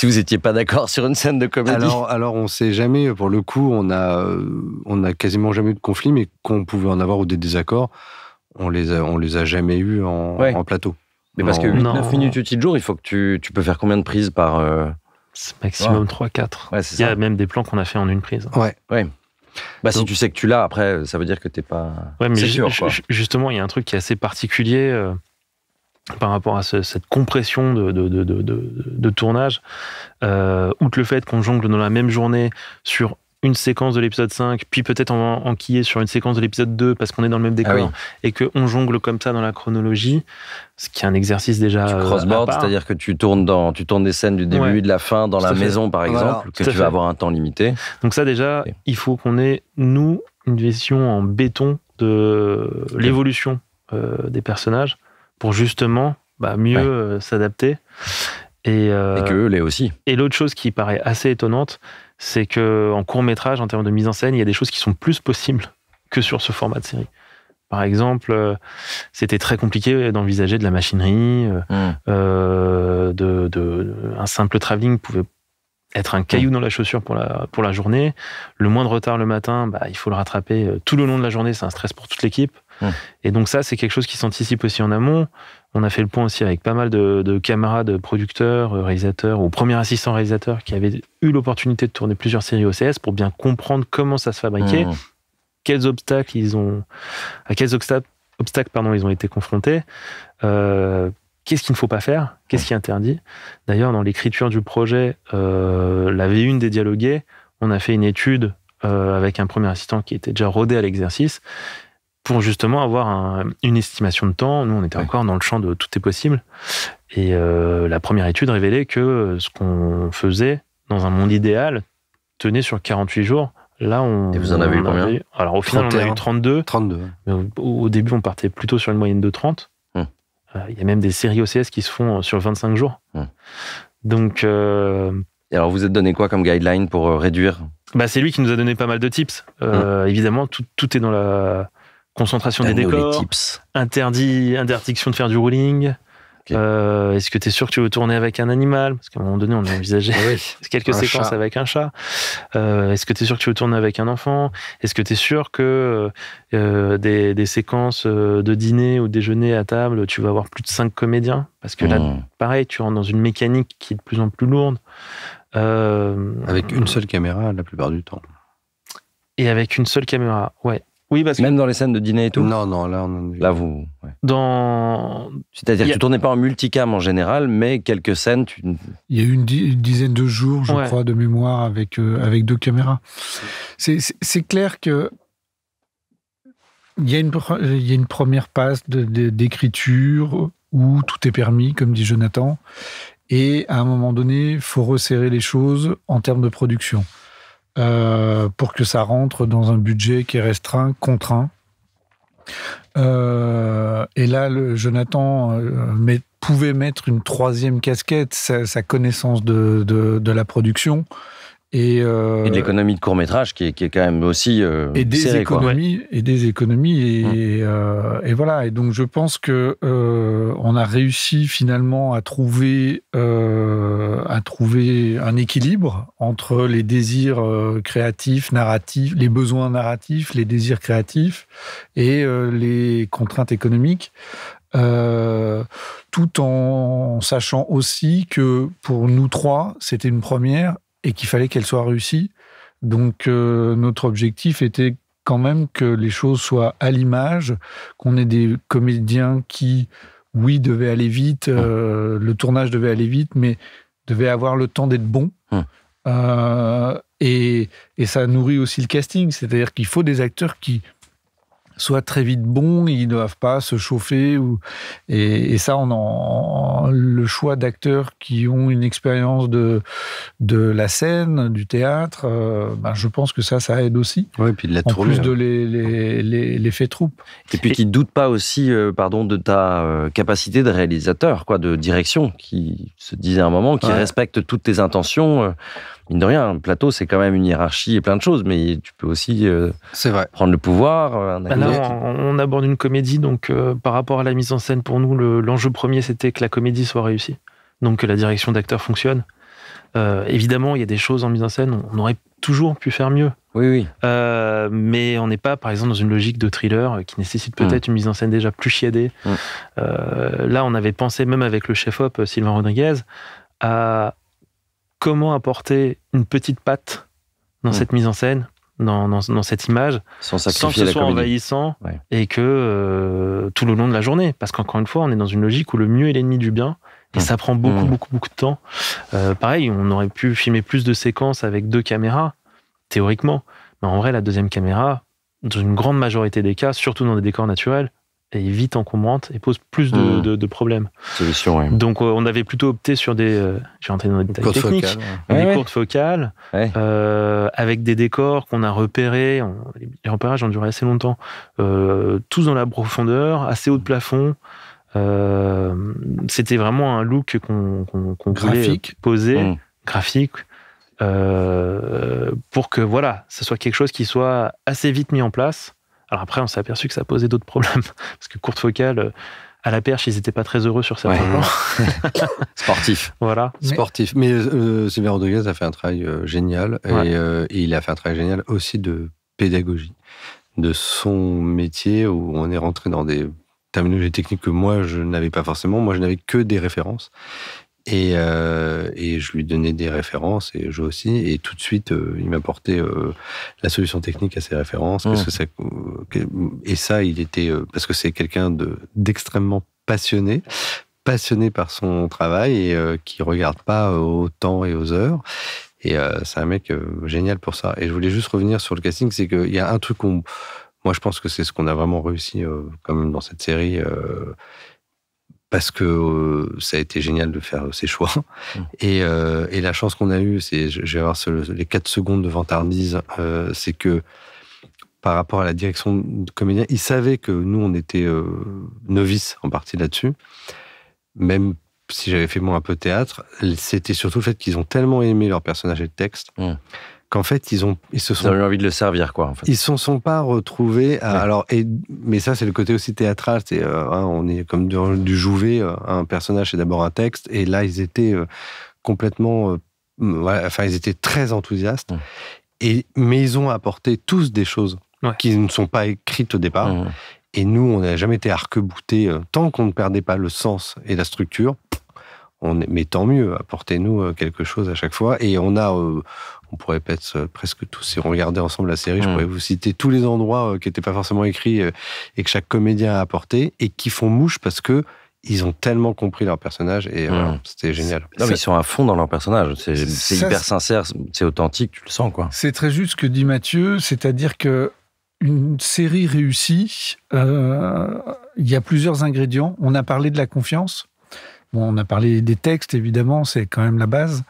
vous n'étiez pas d'accord sur une scène de comédie. Alors on sait jamais, pour le coup, on a quasiment jamais eu de conflit, mais qu'on pouvait en avoir ou des désaccords, on les a jamais eu en plateau. Mais parce que 8-9 minutes utile jour, il faut que tu peux faire combien de prises par... Maximum 3-4. Ouais, il y a même des plans qu'on a fait en une prise. Ouais. Donc, si tu sais que tu l'as, après, ça veut dire que t'es pas... Ouais, mais c'est sûr, quoi. Justement, il y a un truc qui est assez particulier... par rapport à cette compression de tournage, outre le fait qu'on jongle dans la même journée sur une séquence de l'épisode 5, puis peut-être enquiller sur une séquence de l'épisode 2 parce qu'on est dans le même décor, et qu'on jongle comme ça dans la chronologie, ce qui est un exercice déjà... Tu crossboard, c'est-à-dire que tu tournes des scènes du début et de la fin dans la maison, par exemple, que tu vas avoir un temps limité. Donc ça, déjà, il faut qu'on ait, nous, une vision en béton de l'évolution des personnages, pour justement mieux s'adapter. Et qu'eux l'aient aussi. Et l'autre chose qui paraît assez étonnante, c'est qu'en court-métrage, en termes de mise en scène, il y a des choses qui sont plus possibles que sur ce format de série. Par exemple, c'était très compliqué d'envisager de la machinerie, un simple travelling pouvait être un caillou dans la chaussure pour la journée. Le moindre retard le matin, il faut le rattraper tout le long de la journée, c'est un stress pour toute l'équipe. Et donc ça, c'est quelque chose qui s'anticipe aussi en amont. On a fait le point aussi avec pas mal de camarades producteurs, réalisateurs ou premiers assistants réalisateurs qui avaient eu l'opportunité de tourner plusieurs séries OCS pour bien comprendre comment ça se fabriquait, à quels obstacles ils ont été confrontés, qu'est-ce qu'il ne faut pas faire, qu'est-ce qui est interdit. D'ailleurs, dans l'écriture du projet, la V1 des dialogués, on a fait une étude avec un premier assistant qui était déjà rodé à l'exercice, pour justement avoir une estimation de temps. Nous, on était encore dans le champ de tout est possible. Et la première étude révélait que ce qu'on faisait dans un monde idéal tenait sur 48 jours. Là, et vous en avez eu combien ? Alors, au final, 31. On a eu 32. 32. Mais au début, on partait plutôt sur une moyenne de 30. Il y a même des séries OCS qui se font sur 25 jours. Donc... Et alors, vous êtes donné quoi comme guideline pour réduire ? C'est lui qui nous a donné pas mal de tips. Évidemment, tout est dans la... concentration des décors, interdiction de faire du ruling. Est-ce que tu es sûr que tu veux tourner avec un animal ? Parce qu'à un moment donné, on a envisagé quelques séquences avec un chat. Est-ce que tu es sûr que tu veux tourner avec un enfant ? Est-ce que tu es sûr que des séquences de dîner ou déjeuner à table, tu vas avoir plus de 5 comédiens ? Parce que là, pareil, tu rentres dans une mécanique qui est de plus en plus lourde. Avec une seule caméra la plupart du temps. Et avec une seule caméra, Oui, parce même dans les scènes de dîner et tout ? Non, là vous... C'est-à-dire que tu tournais pas en multicam en général, mais quelques scènes... Il y a eu une dizaine de jours, je crois, de mémoire avec 2 caméras. C'est clair que il y a une première passe d'écriture où tout est permis, comme dit Jonathan, et à un moment donné, il faut resserrer les choses en termes de production. Pour que ça rentre dans un budget qui est restreint, contraint. Et là, Jonathan pouvait mettre une 3e casquette, sa connaissance de la production. Et de l'économie de court-métrage qui est quand même aussi et des serrée, économies, et des économies. Et voilà. Et donc, je pense que on a réussi finalement à trouver un équilibre entre les désirs créatifs, narratifs, les besoins narratifs, les désirs créatifs et les contraintes économiques. Tout en sachant aussi que pour nous 3, c'était une première et qu'il fallait qu'elle soit réussie. Donc, notre objectif était quand même que les choses soient à l'image, qu'on ait des comédiens qui, oui, devaient aller vite, le tournage devait aller vite, mais devait avoir le temps d'être bon. Et ça nourrit aussi le casting, c'est-à-dire qu'il faut des acteurs qui soient très vite bons, ils ne doivent pas se chauffer. Et ça, le choix d'acteurs qui ont une expérience de la scène, du théâtre, je pense que ça aide aussi. Oui, puis de la tournée. En plus de l'effet troupe. Et puis qui ne doute pas aussi de ta capacité de réalisateur, de direction, qui se disait à un moment, qui respecte toutes tes intentions. Mine de rien, un plateau, c'est quand même une hiérarchie et plein de choses, mais tu peux aussi prendre le pouvoir. Là, on aborde une comédie, donc par rapport à la mise en scène, pour nous, l'enjeu premier, c'était que la comédie soit réussie, donc que la direction d'acteur fonctionne. Évidemment, il y a des choses en mise en scène, on aurait toujours pu faire mieux. Oui. Mais on n'est pas, par exemple, dans une logique de thriller qui nécessite peut-être une mise en scène déjà plus chiadée. Là, on avait pensé, même avec le chef-op Sylvain Rodriguez, à comment apporter une petite patte dans cette mise en scène, dans cette image, sans que ce soit envahissant et que tout le long de la journée. Parce qu'encore une fois, on est dans une logique où le mieux est l'ennemi du bien. Et ça prend beaucoup de temps. Pareil, on aurait pu filmer plus de séquences avec 2 caméras, théoriquement. Mais en vrai, la deuxième caméra, dans une grande majorité des cas, surtout dans des décors naturels, est vite encombrante et pose plus de problèmes. Solution, oui. Donc, on avait plutôt opté sur des... j'ai rentré dans les détails techniques. Des courtes focales, avec des décors qu'on a repérés. Les repérages ont duré assez longtemps. Tous dans la profondeur, assez haut de plafond. C'était vraiment un look qu'on voulait poser, graphique, pour que ce soit quelque chose qui soit assez vite mis en place. Alors après, on s'est aperçu que ça posait d'autres problèmes, parce que courte focale, à la perche, ils n'étaient pas très heureux sur certains plans. Sportif. Voilà. Sportif. Mais Sylvain Rodriguez a fait un travail génial, et il a fait un travail génial aussi de pédagogie, de son métier, où on est rentré dans des terminologies techniques que moi, je n'avais pas forcément. Moi, je n'avais que des références. Et je lui donnais des références, et je aussi. Et tout de suite, il m'apportait la solution technique à ces références. Et ça, il était... parce que c'est quelqu'un d'extrêmement passionné par son travail, et qui regarde pas au temps et aux heures. Et c'est un mec génial pour ça. Et je voulais juste revenir sur le casting, c'est qu'il y a un truc moi, je pense que c'est ce qu'on a vraiment réussi quand même dans cette série, parce que ça a été génial de faire ces choix. Et la chance qu'on a eue, c'est, je vais avoir les 4 secondes de vantardise, c'est que par rapport à la direction de comédien, ils savaient que nous, on était novices en partie là-dessus. Même si j'avais fait moi un peu de théâtre, c'était surtout le fait qu'ils ont tellement aimé leur personnage et le texte, qu'en fait, ils se sont... Ils ont eu envie de le servir, en fait. Ils se sont pas retrouvés... mais ça, c'est le côté aussi théâtral. C'est, on est comme du Jouvet, un personnage, c'est d'abord un texte. Et là, ils étaient complètement... ils étaient très enthousiastes. Mais ils ont apporté tous des choses qui ne sont pas écrites au départ. Et nous, on n'a jamais été arc-boutés. Tant qu'on ne perdait pas le sens et la structure, mais tant mieux, apportez-nous quelque chose à chaque fois. Et on pourrait peut-être presque tous, si on regardait ensemble la série, je pourrais vous citer tous les endroits qui n'étaient pas forcément écrits et que chaque comédien a apporté, et qui font mouche parce que ils ont tellement compris leur personnage, et c'était génial. Non, mais ils sont à fond dans leur personnage. C'est hyper sincère, c'est authentique, tu le sens, C'est très juste ce que dit Mathieu, c'est-à-dire que une série réussie, il y a plusieurs ingrédients. On a parlé de la confiance. Bon, on a parlé des textes, évidemment, c'est quand même la base.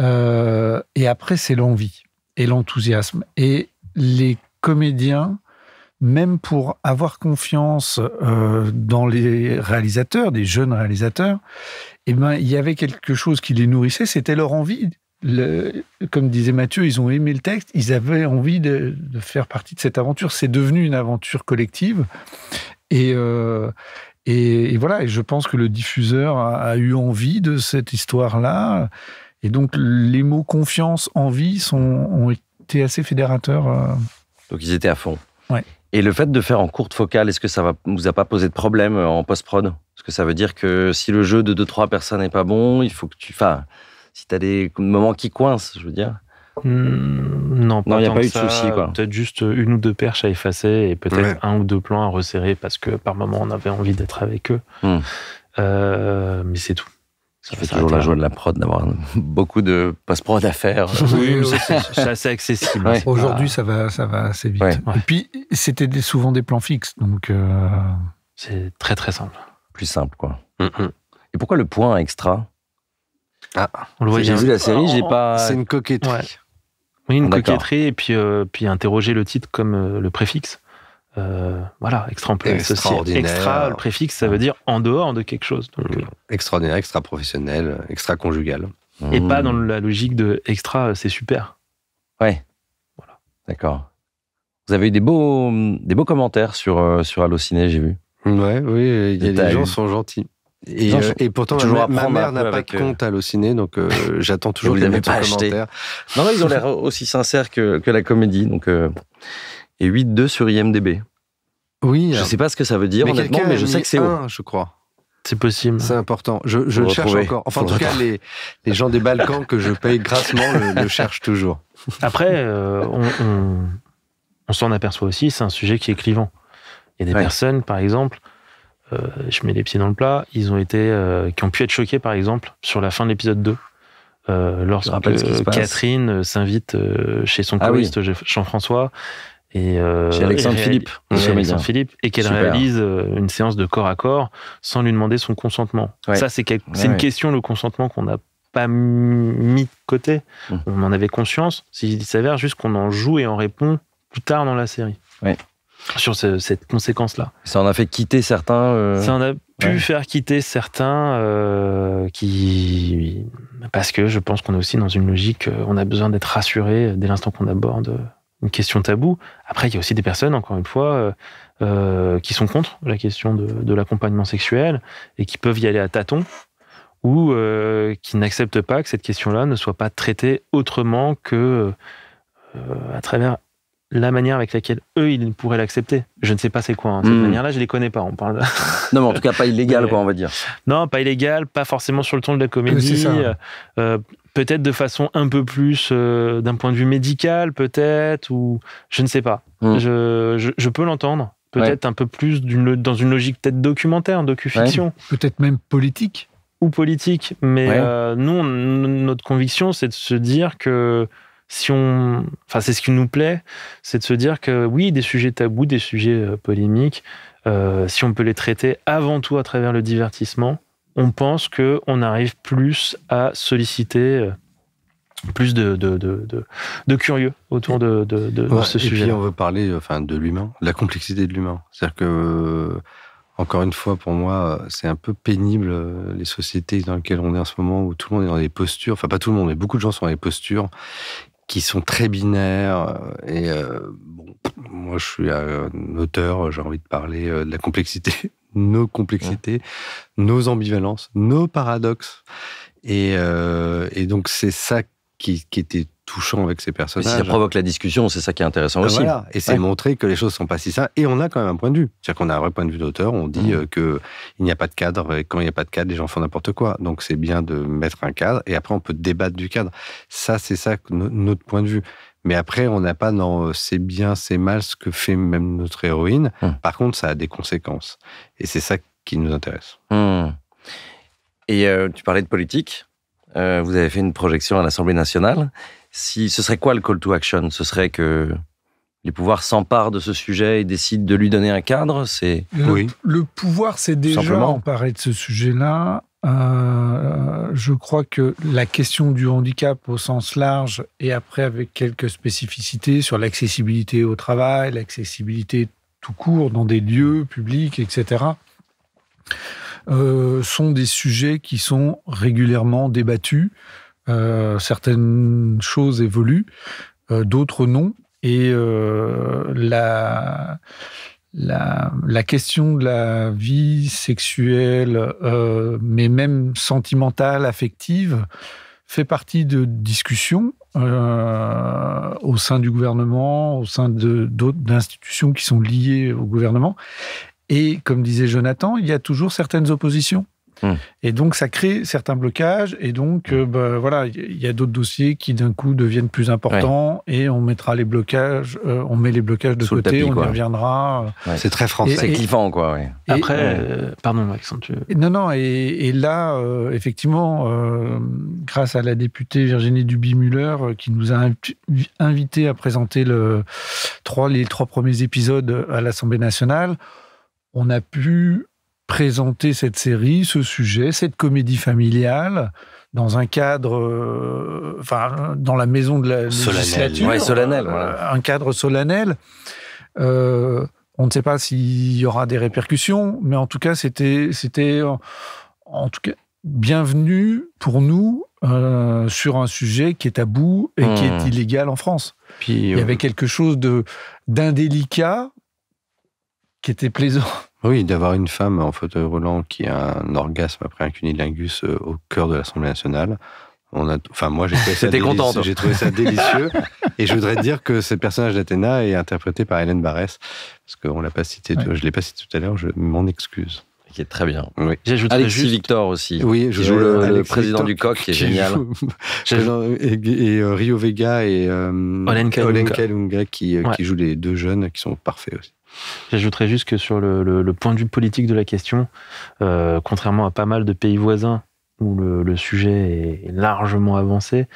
Et après, c'est l'envie et l'enthousiasme. Et les comédiens, même pour avoir confiance dans les réalisateurs, des jeunes réalisateurs, il y avait quelque chose qui les nourrissait, c'était leur envie. Comme disait Mathieu, ils ont aimé le texte, ils avaient envie de faire partie de cette aventure. C'est devenu une aventure collective. Et voilà, et je pense que le diffuseur a eu envie de cette histoire-là. Et donc, les mots confiance, envie ont été assez fédérateurs. Donc, ils étaient à fond. Ouais. Et le fait de faire en courte focale, est-ce que ça vous a pas posé de problème en post-prod ? Parce que ça veut dire que si le jeu de 2-3 personnes n'est pas bon, il faut que si tu as des moments qui coincent, je veux dire. Non, il n'y a pas eu de souci, quoi. Peut-être juste 1 ou 2 perches à effacer et peut-être 1 ou 2 plans à resserrer parce que par moment on avait envie d'être avec eux. Mais c'est tout. Ça fait toujours la joie de la prod d'avoir beaucoup de post-prod à faire. Oui, c'est assez accessible. Ouais. Aujourd'hui, ça va assez vite. Ouais. Et puis, c'était souvent des plans fixes, donc... C'est très très simple. Plus simple, quoi. Et pourquoi le point extra? On le voit. J'ai vu la série, j'ai pas... C'est une coquetterie. Ouais. Oui, une coquetterie, et puis interroger le titre comme le préfixe. Voilà, extra, on peut associer extra, le préfixe, ça veut dire en dehors de quelque chose. Donc, extraordinaire, extra professionnel, extra conjugal. Et pas dans la logique de extra, c'est super. Ouais. Voilà. D'accord. Vous avez eu des beaux commentaires sur Allociné, j'ai vu. Ouais, oui, les gens sont gentils. Et pourtant, ma mère n'a pas de compte Allociné, donc j'attends toujours les commentaires. Non, ils ont l'air aussi sincères que la comédie. Donc, et 8,2 sur IMDb. Oui. Je ne sais pas ce que ça veut dire, honnêtement, mais je sais que c'est haut. Je crois. C'est possible. C'est important. Je le cherche encore. Enfin, en tout cas, les gens des Balkans que je paye grassement le cherchent toujours. Après, on s'en aperçoit aussi, c'est un sujet qui est clivant. Il y a des personnes, par exemple, je mets les pieds dans le plat, qui ont pu être choquées, par exemple, sur la fin de l'épisode 2. Lorsque Catherine s'invite chez son choriste Jean-François et chez Alexandre Philippe, et qu'elle réalise une séance de corps à corps sans lui demander son consentement. Ça, c'est une question, le consentement, qu'on n'a pas mis de côté. On en avait conscience. Il s'avère juste qu'on en joue et en répond plus tard dans la série. Sur cette conséquence-là. Ça en a fait quitter certains. Ça en a pu faire quitter certains parce que je pense qu'on est aussi dans une logique, on a besoin d'être rassuré dès l'instant qu'on aborde une question taboue. Après, il y a aussi des personnes, encore une fois, qui sont contre la question de l'accompagnement sexuel et qui peuvent y aller à tâtons ou qui n'acceptent pas que cette question-là ne soit pas traitée autrement que à travers la manière avec laquelle eux, ils pourraient l'accepter. Je ne sais pas c'est quoi. Cette manière-là, je ne les connais pas. On parle de... Non, mais en tout cas, pas illégal, quoi, on va dire. Non, pas illégal, pas forcément sur le ton de la comédie. Peut-être de façon un peu plus d'un point de vue médical, peut-être, ou je ne sais pas. Je peux l'entendre. Peut-être un peu plus dans une logique peut-être documentaire, docu-fiction. Peut-être même politique. Ou politique. Mais nous, notre conviction, c'est de se dire que c'est ce qui nous plaît, c'est de se dire que oui, des sujets tabous, des sujets polémiques, si on peut les traiter avant tout à travers le divertissement, on pense qu'on arrive plus à solliciter plus de curieux autour de ce sujet. Et puis on veut parler de l'humain, de la complexité de l'humain. C'est-à-dire que, encore une fois, pour moi, c'est un peu pénible les sociétés dans lesquelles on est en ce moment, où tout le monde est dans des postures, enfin pas tout le monde, mais beaucoup de gens sont dans des postures qui sont très binaires. Et moi, je suis un auteur, j'ai envie de parler de la complexité, nos complexités, nos ambivalences, nos paradoxes. Et donc, c'est ça qui était touchant avec ces personnages. Si ça provoque la discussion, c'est ça qui est intéressant aussi. Voilà. Et c'est montrer que les choses sont pas si simples. Et on a quand même un point de vue. C'est-à-dire qu'on a un vrai point de vue d'auteur. On dit qu'il n'y a pas de cadre. Et quand il n'y a pas de cadre, les gens font n'importe quoi. Donc c'est bien de mettre un cadre. Et après, on peut débattre du cadre. Ça, c'est ça notre point de vue. Mais après, on n'a pas dans c'est bien, c'est mal ce que fait même notre héroïne. Par contre, ça a des conséquences. Et c'est ça qui nous intéresse. Et tu parlais de politique. Vous avez fait une projection à l'Assemblée nationale. Ce serait quoi le call to action? Ce serait que les pouvoirs s'emparent de ce sujet et décident de lui donner un cadre? Le pouvoir s'est déjà emparé de ce sujet-là. Je crois que la question du handicap au sens large, et après avec quelques spécificités sur l'accessibilité au travail, l'accessibilité tout court dans des lieux publics, etc., sont des sujets qui sont régulièrement débattus. Certaines choses évoluent, d'autres non. Et la question de la vie sexuelle, mais même sentimentale, affective, fait partie de discussions au sein du gouvernement, au sein d'institutions qui sont liées au gouvernement. Et comme disait Jonathan, il y a toujours certaines oppositions. Et donc, ça crée certains blocages. Et donc, voilà, il y a d'autres dossiers qui, d'un coup, deviennent plus importants. Et on mettra les blocages, on met les blocages de côté, on y reviendra. C'est très français. C'est clivant, quoi. Ouais. Après, pardon, Maxime, Non, et là, effectivement, grâce à la députée Virginie Duby-Muller, qui nous a invités à présenter les 3 premiers épisodes à l'Assemblée nationale, on a pu présenter cette série, ce sujet, cette comédie familiale, dans un cadre, dans la maison de la législature. Solennel. Voilà. Un cadre solennel. On ne sait pas s'il y aura des répercussions, mais en tout cas, c'était en tout cas bienvenu pour nous sur un sujet qui est tabou et qui est illégal en France. Puis, il y avait quelque chose d'indélicat qui était plaisant. Oui, d'avoir une femme en fauteuil roulant qui a un orgasme après un cunilingus au cœur de l'Assemblée nationale. Moi, j'ai trouvé ça délicieux. Et je voudrais dire que ce personnage d'Athéna est interprété par Hélène Barrès, parce qu'on l'a pas cité, je l'ai pas cité tout à l'heure, je m'en excuse. Qui est très bien. Oui. Alexis Victor aussi. Oui, qui joue le président du COQ, qui est génial. Et Rio Vega et Olenka Lunga qui jouent les 2 jeunes qui sont parfaits aussi. J'ajouterais juste que sur le point de vue politique de la question, contrairement à pas mal de pays voisins où le sujet est largement avancé,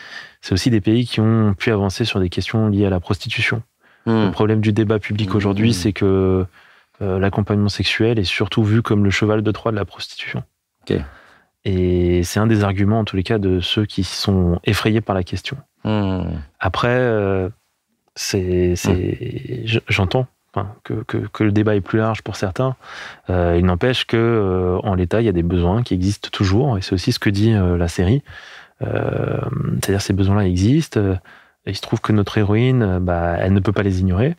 c'est aussi des pays qui ont pu avancer sur des questions liées à la prostitution. Le problème du débat public aujourd'hui, c'est que l'accompagnement sexuel est surtout vu comme le cheval de Troie de la prostitution. Okay. Et c'est un des arguments, en tous les cas, de ceux qui sont effrayés par la question. Après, j'entends que le débat est plus large pour certains. Il n'empêche que en l'état, il y a des besoins qui existent toujours, et c'est aussi ce que dit la série. C'est-à-dire ces besoins-là existent. Et il se trouve que notre héroïne, elle ne peut pas les ignorer.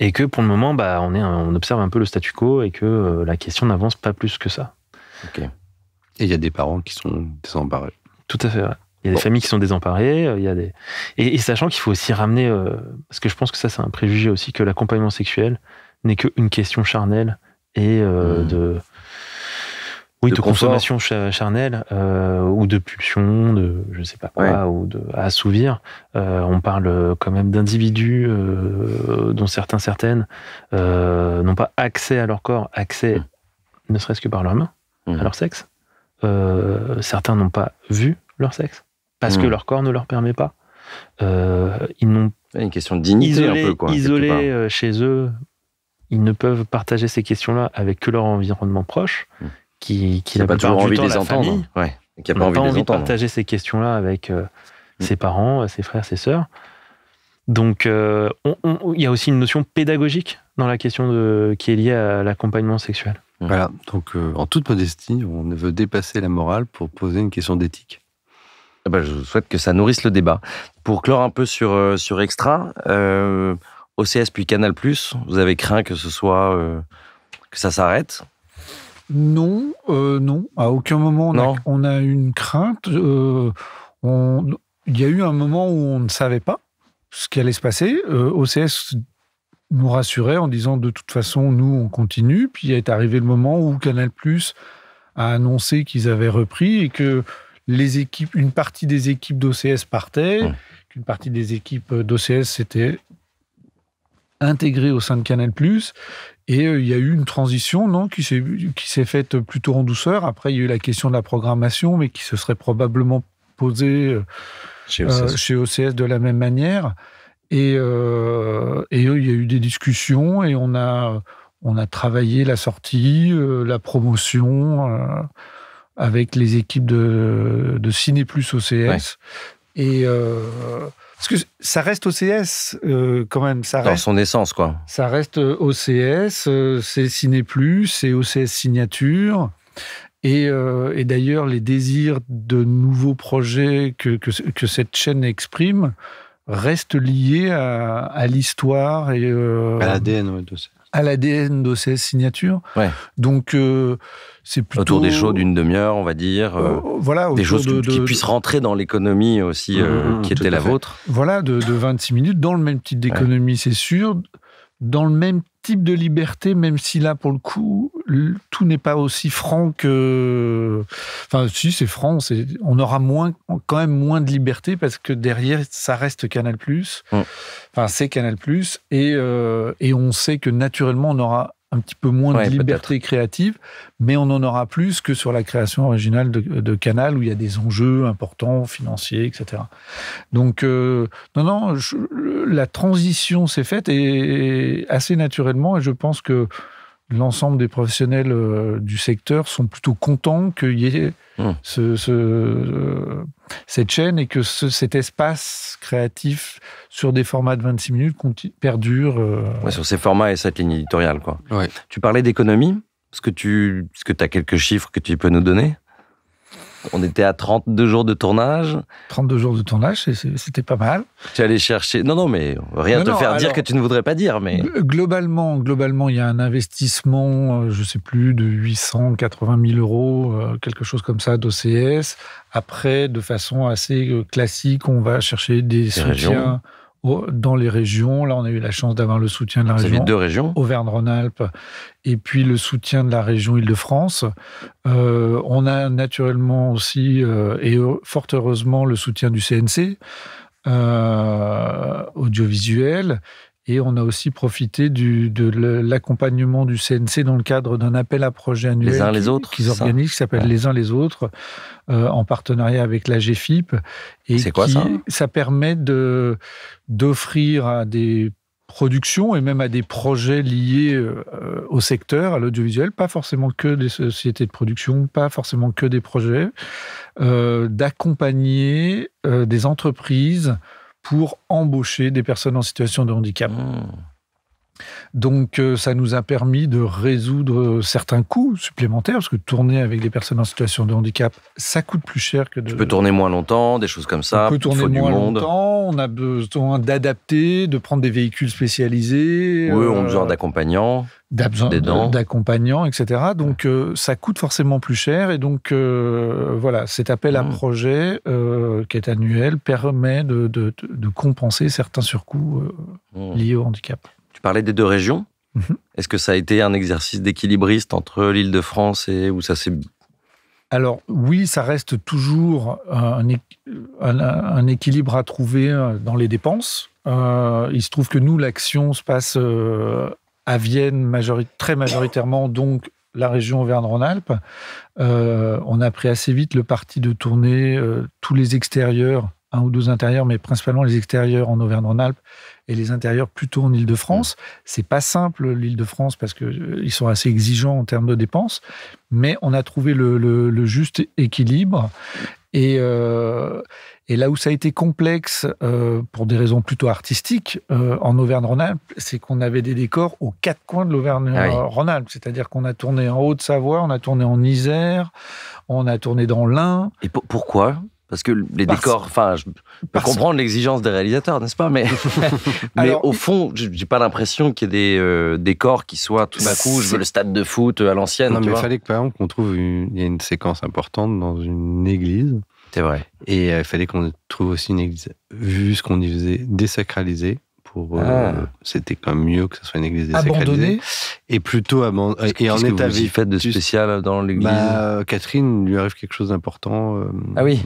Et que pour le moment, on observe un peu le statu quo et que la question n'avance pas plus que ça. Okay. Et il y a des parents qui sont désemparés. Tout à fait, ouais. Il y a des familles qui sont désemparées, et sachant qu'il faut aussi ramener, parce que je pense que ça c'est un préjugé aussi, que l'accompagnement sexuel n'est qu'une question charnelle et de consommation charnelle ou de pulsion, de je sais pas quoi, ou de à assouvir. On parle quand même d'individus dont certaines n'ont pas accès à leur corps, ne serait-ce que par leurs mains, à leur sexe. Certains n'ont pas vu leur sexe parce que leur corps ne leur permet pas. Ils n'ont une question de dignité un peu, quoi. Isolés chez eux, ils ne peuvent partager ces questions-là avec que leur environnement proche. Qui n'a pas toujours envie de les entendre. Qui n'a pas envie de partager ces questions-là avec ses parents, ses frères, ses sœurs. Donc, il y a aussi une notion pédagogique dans la question qui est liée à l'accompagnement sexuel. Voilà, donc en toute modestie, on veut dépasser la morale pour poser une question d'éthique. Je souhaite que ça nourrisse le débat. Pour clore un peu sur Extra, OCS puis Canal+, vous avez craint que que ça s'arrête ? Non. À aucun moment on a eu une crainte. Il y a eu un moment où on ne savait pas ce qui allait se passer. OCS nous rassurait en disant de toute façon, nous, on continue. Puis il est arrivé le moment où Canal+ a annoncé qu'ils avaient repris et que une partie des équipes d'OCS partaient, qu'une partie des équipes d'OCS s'étaient intégrées au sein de Canal+. Et il y a eu une transition qui s'est faite plutôt en douceur. Après, il y a eu la question de la programmation, mais qui se serait probablement posée chez OCS de la même manière. Et il y a eu des discussions et on a travaillé la sortie, la promotion avec les équipes de Ciné+ OCS. Ouais. Et parce que ça reste OCS quand même. Dans son essence, quoi. Ça reste OCS, c'est Ciné+, c'est OCS Signature. Et d'ailleurs, les désirs de nouveaux projets que cette chaîne exprime restent liés à l'histoire et à l'ADN d'OCS. À l'ADN d'OCS Signature. Ouais. Donc, c'est plutôt... Autour des shows d'une demi-heure, on va dire. Voilà, des choses qui puissent rentrer dans l'économie aussi, qui était la vôtre. Voilà, de 26 minutes, dans le même type d'économie, c'est sûr. Dans le même type de liberté, même si là, pour le coup, tout n'est pas aussi franc que... Enfin, si, c'est franc, on aura quand même moins de liberté parce que derrière, ça reste Canal+. Enfin, c'est Canal+. Et on sait que naturellement, on aura un petit peu moins de liberté créative, mais on en aura plus que sur la création originale de Canal, où il y a des enjeux importants, financiers, etc. Donc, la transition s'est faite et assez naturellement, et je pense que l'ensemble des professionnels du secteur sont plutôt contents qu'il y ait cette chaîne et que cet espace créatif sur des formats de 26 minutes perdure. Sur ces formats et cette ligne éditoriale, quoi. Ouais. Tu parlais d'économie. Est-ce que tu as quelques chiffres que tu peux nous donner ? On était à 32 jours de tournage. 32 jours de tournage, c'était pas mal. Tu es allé chercher... Non, mais rien te faire dire que tu ne voudrais pas dire, mais... Globalement, il y a un investissement, je ne sais plus, de 880 000 euros, quelque chose comme ça, d'OCS. Après, de façon assez classique, on va chercher des soutiens dans les régions. Là, on a eu la chance d'avoir le soutien de la région. Vous avez 2 régions ? Auvergne-Rhône-Alpes, et puis le soutien de la région Île-de-France. On a naturellement aussi, et fort heureusement, le soutien du CNC audiovisuel. Et on a aussi profité de l'accompagnement du CNC dans le cadre d'un appel à projet annuel les uns les autres, qu'ils organisent, qui s'appelle Les uns les autres, en partenariat avec la GFIP. Et c'est quoi ça ? Ça permet d'offrir à des productions et même à des projets liés au secteur, à l'audiovisuel, pas forcément que des sociétés de production, pas forcément que des projets, d'accompagner des entreprises pour embaucher des personnes en situation de handicap. Donc, ça nous a permis de résoudre certains coûts supplémentaires, parce que tourner avec des personnes en situation de handicap, ça coûte plus cher que de... Tu peux tourner moins longtemps, des choses comme ça. On peut tourner moins longtemps, on a besoin d'adapter, de prendre des véhicules spécialisés. Oui, on a besoin d'accompagnants. D'accompagnants, etc. Donc, ça coûte forcément plus cher. Et donc, voilà, cet appel à projet, qui est annuel, permet de compenser certains surcoûts liés au handicap. Tu parlais des 2 régions. Est-ce que ça a été un exercice d'équilibriste entre l'Île-de-France et où ça s'est... Alors, oui, ça reste toujours un équilibre à trouver dans les dépenses. Il se trouve que nous, l'action se passe... à Vienne, très majoritairement, donc la région Auvergne-Rhône-Alpes. On a pris assez vite le parti de tourner tous les extérieurs, 1 ou 2 intérieurs, mais principalement les extérieurs en Auvergne-Rhône-Alpes et les intérieurs plutôt en Île-de-France. C'est pas simple, l'Île-de-France, parce qu'ils sont assez exigeants en termes de dépenses, mais on a trouvé le juste équilibre. Et là où ça a été complexe, pour des raisons plutôt artistiques, en Auvergne-Rhône-Alpes, c'est qu'on avait des décors aux 4 coins de l'Auvergne-Rhône-Alpes. C'est-à-dire qu'on a tourné en Haute-Savoie, on a tourné en Isère, on a tourné dans l'Ain. Et pourquoi ? Parce que les décors... Enfin, je peux comprendre l'exigence des réalisateurs, n'est-ce pas ? Mais au fond, j'ai pas l'impression qu'il y ait des décors qui soient tout d'un coup, je veux le stade de foot à l'ancienne. Non, mais il fallait que, par exemple, qu'on trouve il y a une séquence importante dans une église. C'est vrai. Et il fallait qu'on trouve aussi une église, vu ce qu'on y faisait, désacralisée. C'était quand même mieux que ce soit une église désacralisée. Abandonnée. Et plutôt abandonnée. Et en état vous y faites de spécial dans l'église ? Catherine, lui arrive quelque chose d'important. Ah oui.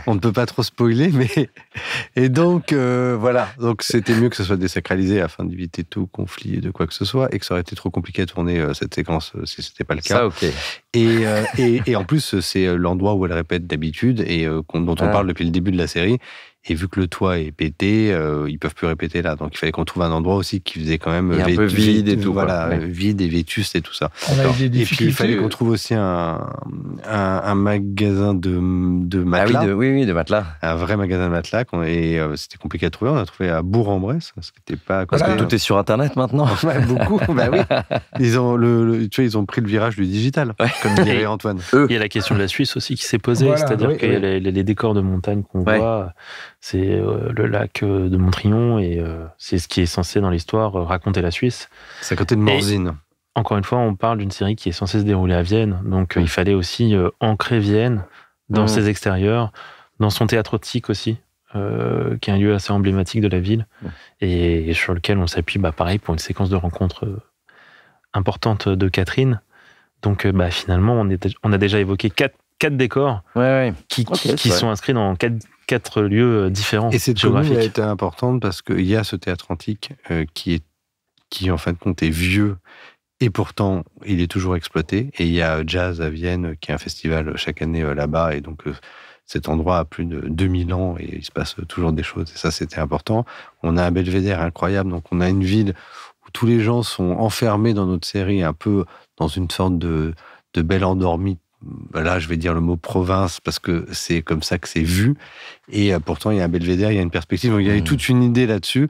On ne peut pas trop spoiler, mais... Et donc, voilà. Donc, c'était mieux que ce soit désacralisé afin d'éviter tout conflit de quoi que ce soit, et que ça aurait été trop compliqué à tourner cette séquence si c'était pas le cas. Ça, ok. Et en plus, c'est l'endroit où elle répète d'habitude et dont on parle depuis le début de la série. Et vu que le toit est pété, ils peuvent plus répéter là. Donc il fallait qu'on trouve un endroit aussi qui faisait quand même un peu vide et tout. Voilà, vide et vétuste et tout ça. On a eu des difficultés. Et puis il fallait qu'on trouve aussi un magasin de matelas. Ah oui, de matelas. Un vrai magasin de matelas. Et c'était compliqué à trouver. On a trouvé à Bourg-en-Bresse. Parce que tout est sur Internet maintenant. Ouais, beaucoup. Bah oui. Ils ont pris le virage du digital, comme dirait Antoine. Il y a la question de la Suisse aussi qui s'est posée. C'est-à-dire que les décors de montagne qu'on voit, c'est le lac de Montrion et c'est ce qui est censé dans l'histoire raconter la Suisse. C'est à côté de Morzine. Encore une fois, on parle d'une série qui est censée se dérouler à Vienne, donc il fallait aussi ancrer Vienne dans ses extérieurs, dans son théâtre optique aussi. qui est un lieu assez emblématique de la ville, et sur lequel on s'appuie, pareil, pour une séquence de rencontres importante de Catherine. Donc, finalement, on a déjà évoqué quatre décors qui sont inscrits dans quatre lieux différents. Et cette commune a été importante parce qu'il y a ce théâtre antique qui, en fin de compte, est vieux, et pourtant, il est toujours exploité. Et il y a Jazz à Vienne, qui est un festival chaque année là-bas, et donc cet endroit a plus de 2000 ans, et il se passe toujours des choses, et ça, c'était important. On a un belvédère incroyable, donc on a une ville où tous les gens sont enfermés dans notre série, un peu dans une sorte de belle endormie. Là, je vais dire le mot province, parce que c'est comme ça que c'est vu. Et pourtant, il y a un belvédère, il y a une perspective. Donc, il y a toute une idée là-dessus.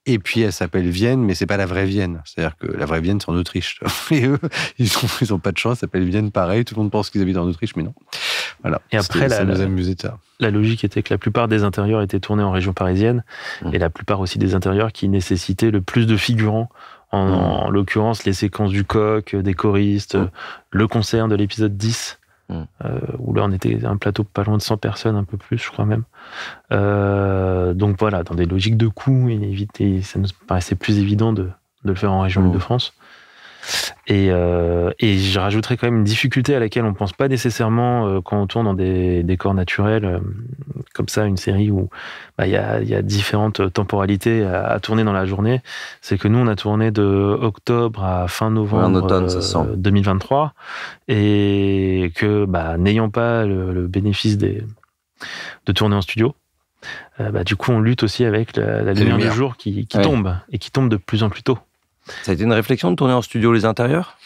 Et puis, elle s'appelle Vienne, mais c'est pas la vraie Vienne. C'est-à-dire que la vraie Vienne, c'est en Autriche. Et eux, ils ont pas de chance, ça s'appelle Vienne pareil. Tout le monde pense qu'ils habitent en Autriche, mais non. Voilà. Et après, ça nous amusait de ça. La logique était que la plupart des intérieurs étaient tournés en région parisienne, et la plupart aussi des intérieurs qui nécessitaient le plus de figurants. En l'occurrence, les séquences du coq, des choristes, le concert de l'épisode 10, où là, on était un plateau pas loin de 100 personnes, un peu plus, je crois même. Donc voilà, dans des logiques de coût, et ça nous paraissait plus évident de le faire en région Île-de-France. Et je rajouterais quand même une difficulté à laquelle on pense pas nécessairement quand on tourne dans des décors naturels, comme ça, une série où il y a différentes temporalités à tourner dans la journée. C'est que nous, on a tourné de octobre à fin novembre 2023, et que n'ayant pas le bénéfice de tourner en studio, du coup, on lutte aussi avec la lumière du jour qui tombe, et qui tombe de plus en plus tôt. Ça a été une réflexion de tourner en studio les intérieurs ?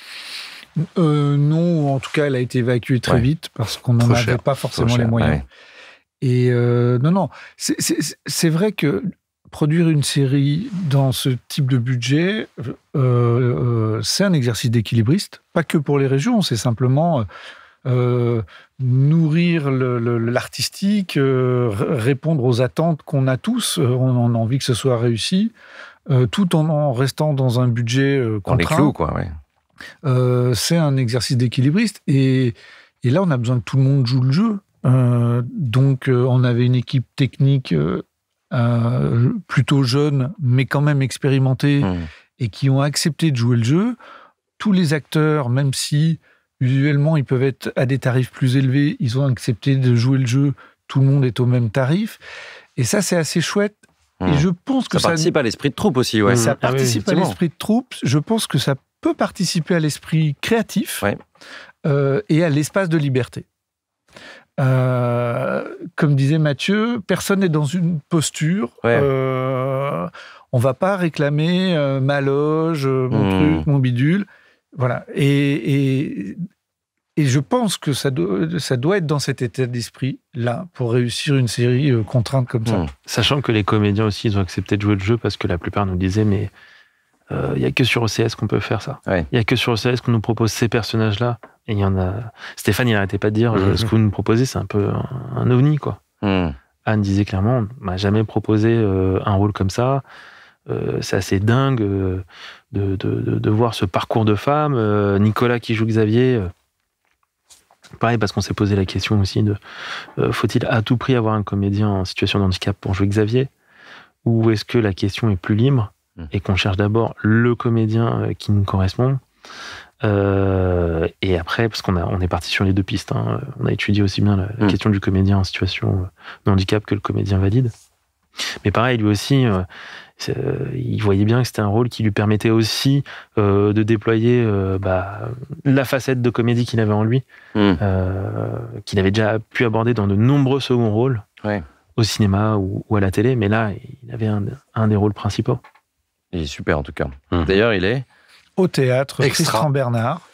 Non, en tout cas, elle a été évacuée très vite parce qu'on n'en avait pas forcément les moyens. Ouais. Et non, c'est vrai que produire une série dans ce type de budget, c'est un exercice d'équilibriste, pas que pour les régions, c'est simplement nourrir l'artistique, répondre aux attentes qu'on a tous, on a envie que ce soit réussi. Tout en restant dans un budget contraint. Dans les clous, quoi, ouais. C'est un exercice d'équilibriste. Et là, on a besoin que tout le monde joue le jeu. Donc, on avait une équipe technique plutôt jeune, mais quand même expérimentée, et qui ont accepté de jouer le jeu. Tous les acteurs, même si visuellement, ils peuvent être à des tarifs plus élevés, ils ont accepté de jouer le jeu. Tout le monde est au même tarif. Et ça, c'est assez chouette. Et je pense que ça participe à l'esprit de troupe aussi, ouais. Ça participe à l'esprit de troupe. Je pense que ça peut participer à l'esprit créatif et à l'espace de liberté. Comme disait Mathieu, personne n'est dans une posture. On va pas réclamer ma loge, mon truc, mon bidule. Voilà. Et je pense que ça doit être dans cet état d'esprit-là pour réussir une série contrainte comme ça. Sachant que les comédiens aussi, ils ont accepté de jouer le jeu parce que la plupart nous disaient, mais il n'y a que sur OCS qu'on peut faire ça. Il n'y a que sur OCS qu'on nous propose ces personnages-là. Et il y en a... Stéphane, il n'arrêtait pas de dire, ce que vous nous proposez, c'est un peu un ovni, quoi. Anne disait clairement, on ne m'a jamais proposé un rôle comme ça. C'est assez dingue de voir ce parcours de femme. Nicolas qui joue Xavier... Pareil, parce qu'on s'est posé la question aussi de faut-il à tout prix avoir un comédien en situation de handicap pour jouer Xavier, ou est-ce que la question est plus libre et qu'on cherche d'abord le comédien qui nous correspond, et après, parce on est parti sur les deux pistes, on a étudié aussi bien la question du comédien en situation de handicap que le comédien valide, mais pareil, lui aussi il voyait bien que c'était un rôle qui lui permettait aussi de déployer la facette de comédie qu'il avait en lui, qu'il avait déjà pu aborder dans de nombreux seconds rôles, au cinéma ou à la télé, mais là, il avait un des rôles principaux. Il est super, en tout cas. D'ailleurs, il est... Au théâtre, Tristan Bernard,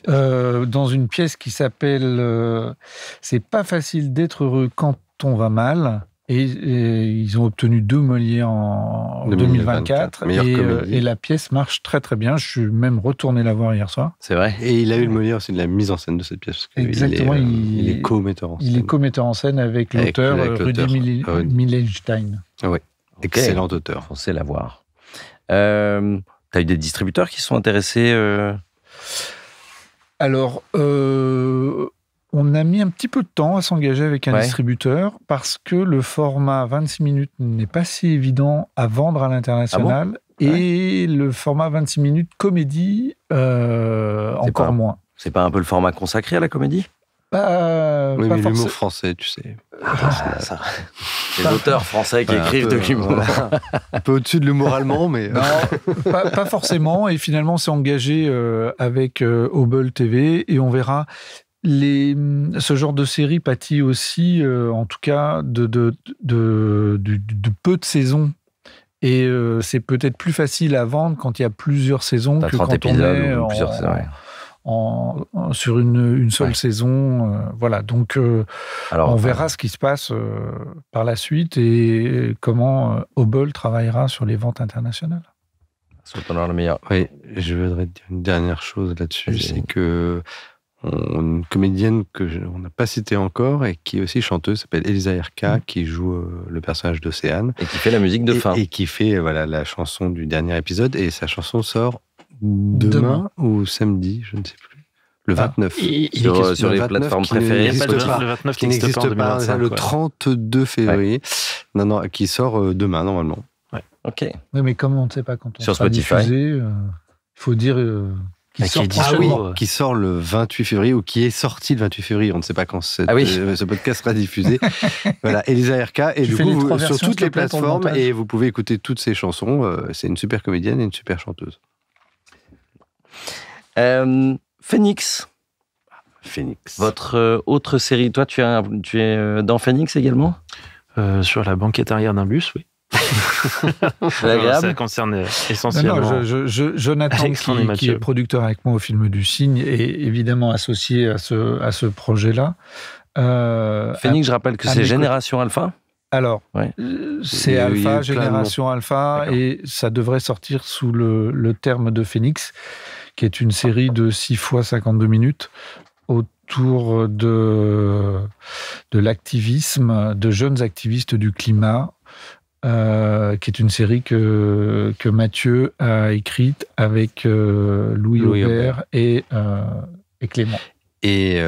dans une pièce qui s'appelle « C'est pas facile d'être heureux quand on va mal ». Et ils ont obtenu 2 Molières en 2024. Et la pièce marche très très bien. Je suis même retourné la voir hier soir. C'est vrai. Et il a eu le Molière aussi de la mise en scène de cette pièce. Exactement. Il est co-metteur en scène. Il est co-metteur en scène avec l'auteur Rudy Millenstein. Oui, excellent auteur. Foncez la voir. T'as eu des distributeurs qui se sont intéressés Alors... on a mis un petit peu de temps à s'engager avec un distributeur parce que le format 26 minutes n'est pas si évident à vendre à l'international. Ah bon ? Et le format 26 minutes comédie, encore moins. C'est pas un peu le format consacré à la comédie ? Oui, mais l'humour français, tu sais. Ça. Les auteurs français qui écrivent de l'humour. Un peu au-dessus de l'humour allemand, mais... Non, pas forcément. Et finalement, on s'est engagé avec Hubble TV et on verra. Ce genre de série pâtit aussi, en tout cas, de peu de saisons. Et c'est peut-être plus facile à vendre quand il y a plusieurs saisons que quand on est sur une seule saison. Voilà, donc on verra ce qui se passe par la suite et comment Hubble travaillera sur les ventes internationales. Soutenons le meilleur. Oui, je voudrais dire une dernière chose là-dessus, c'est que une comédienne qu'on n'a pas citée encore et qui est aussi chanteuse, s'appelle Elisa Erka, qui joue le personnage d'Océane. Et qui fait la musique de fin. Et qui fait la chanson du dernier épisode. Et sa chanson sort demain ou samedi, je ne sais plus. Le 29. Sur les plateformes préférées. Le 29 qui n'existe pas en 2025. Le 32 février. Ouais. Non, qui sort demain, normalement. Ouais. Ok. Oui, mais comme on ne sait pas quand on sur sera Spotify. Diffusé, il faut dire... qui sort le 28 février ou qui est sorti le 28 février. On ne sait pas quand ce podcast sera diffusé. Voilà, Elisa Erka. Et du coup, sur toutes les plateformes, et vous pouvez écouter toutes ses chansons. C'est une super comédienne et une super chanteuse. Phoenix. Votre autre série. Toi, tu es dans Phoenix également ? Sur la banquette arrière d'un bus, oui. C'est agréable. Ça concerne essentiellement... Jonathan, qui est producteur avec moi au film du Cygne, est évidemment associé à ce projet-là. Phoenix, je rappelle que c'est Génération Alpha. Alors, c'est Alpha, Génération Alpha, et ça devrait sortir sous le terme de Phoenix, qui est une série de 6 fois 52 minutes autour de l'activisme, de jeunes activistes du climat, qui est une série que Mathieu a écrite avec Louis Aubert et Clément. Et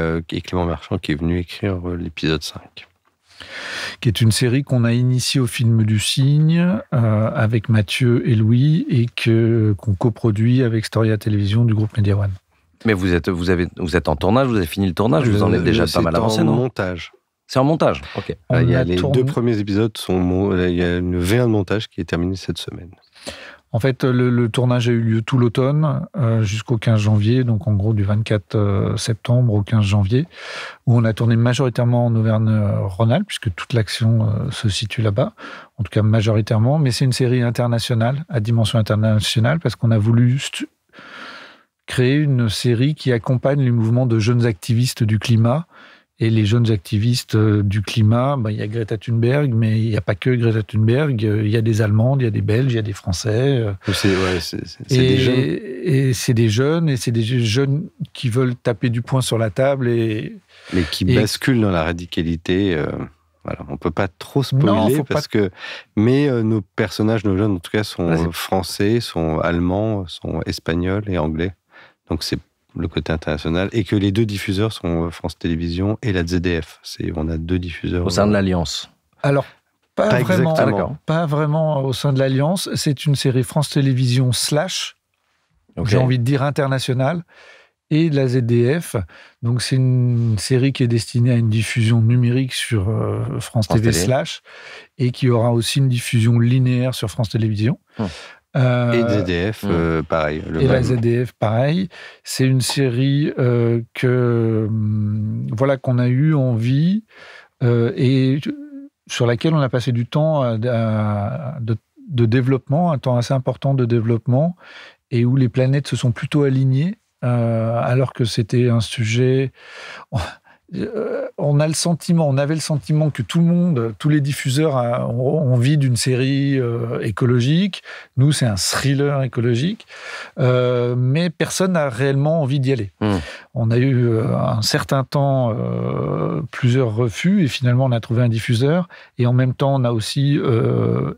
Clément Marchand qui est venu écrire l'épisode 5. Qui est une série qu'on a initiée au film du Cygne avec Mathieu et Louis et qu'on coproduit avec Storia Télévision du groupe Media One. Mais vous êtes en tournage, vous avez fini le tournage, vous en êtes déjà pas mal avancé, non ? Montage. C'est en montage, ok. Les 2 premiers épisodes il y a une V1 de montage qui est terminée cette semaine. En fait, le tournage a eu lieu tout l'automne jusqu'au 15 janvier, donc en gros du 24 septembre au 15 janvier, où on a tourné majoritairement en Auvergne-Rhône-Alpes, puisque toute l'action se situe là-bas, en tout cas majoritairement, mais c'est une série internationale, à dimension internationale, parce qu'on a voulu créer une série qui accompagne les mouvements de jeunes activistes du climat. Et les jeunes activistes du climat, il y a Greta Thunberg, mais il n'y a pas que Greta Thunberg. Il y a des Allemandes, il y a des Belges, il y a des Français. C'est des jeunes. Et c'est des jeunes, et c'est des jeunes qui veulent taper du poing sur la table. Mais qui basculent dans la radicalité. Voilà, on ne peut pas trop spoiler, mais nos personnages, nos jeunes en tout cas, sont français, sont allemands, sont espagnols et anglais. Donc c'est le côté international, et que les 2 diffuseurs sont France Télévisions et la ZDF. On a 2 diffuseurs. Au sein de l'Alliance. Alors, pas vraiment au sein de l'Alliance. C'est une série France Télévisions / j'ai envie de dire internationale, et de la ZDF. Donc, c'est une série qui est destinée à une diffusion numérique sur France TV / et qui aura aussi une diffusion linéaire sur France Télévisions. Et ZDF, pareil. La ZDF, pareil. C'est une série qu'on a eu envie et sur laquelle on a passé du temps de développement, un temps assez important de développement, et où les planètes se sont plutôt alignées, alors que c'était un sujet... on avait le sentiment que tout le monde, tous les diffuseurs ont envie d'une série écologique. Nous, c'est un thriller écologique, mais personne n'a réellement envie d'y aller. On a eu un certain temps plusieurs refus, et finalement on a trouvé un diffuseur, et en même temps on a aussi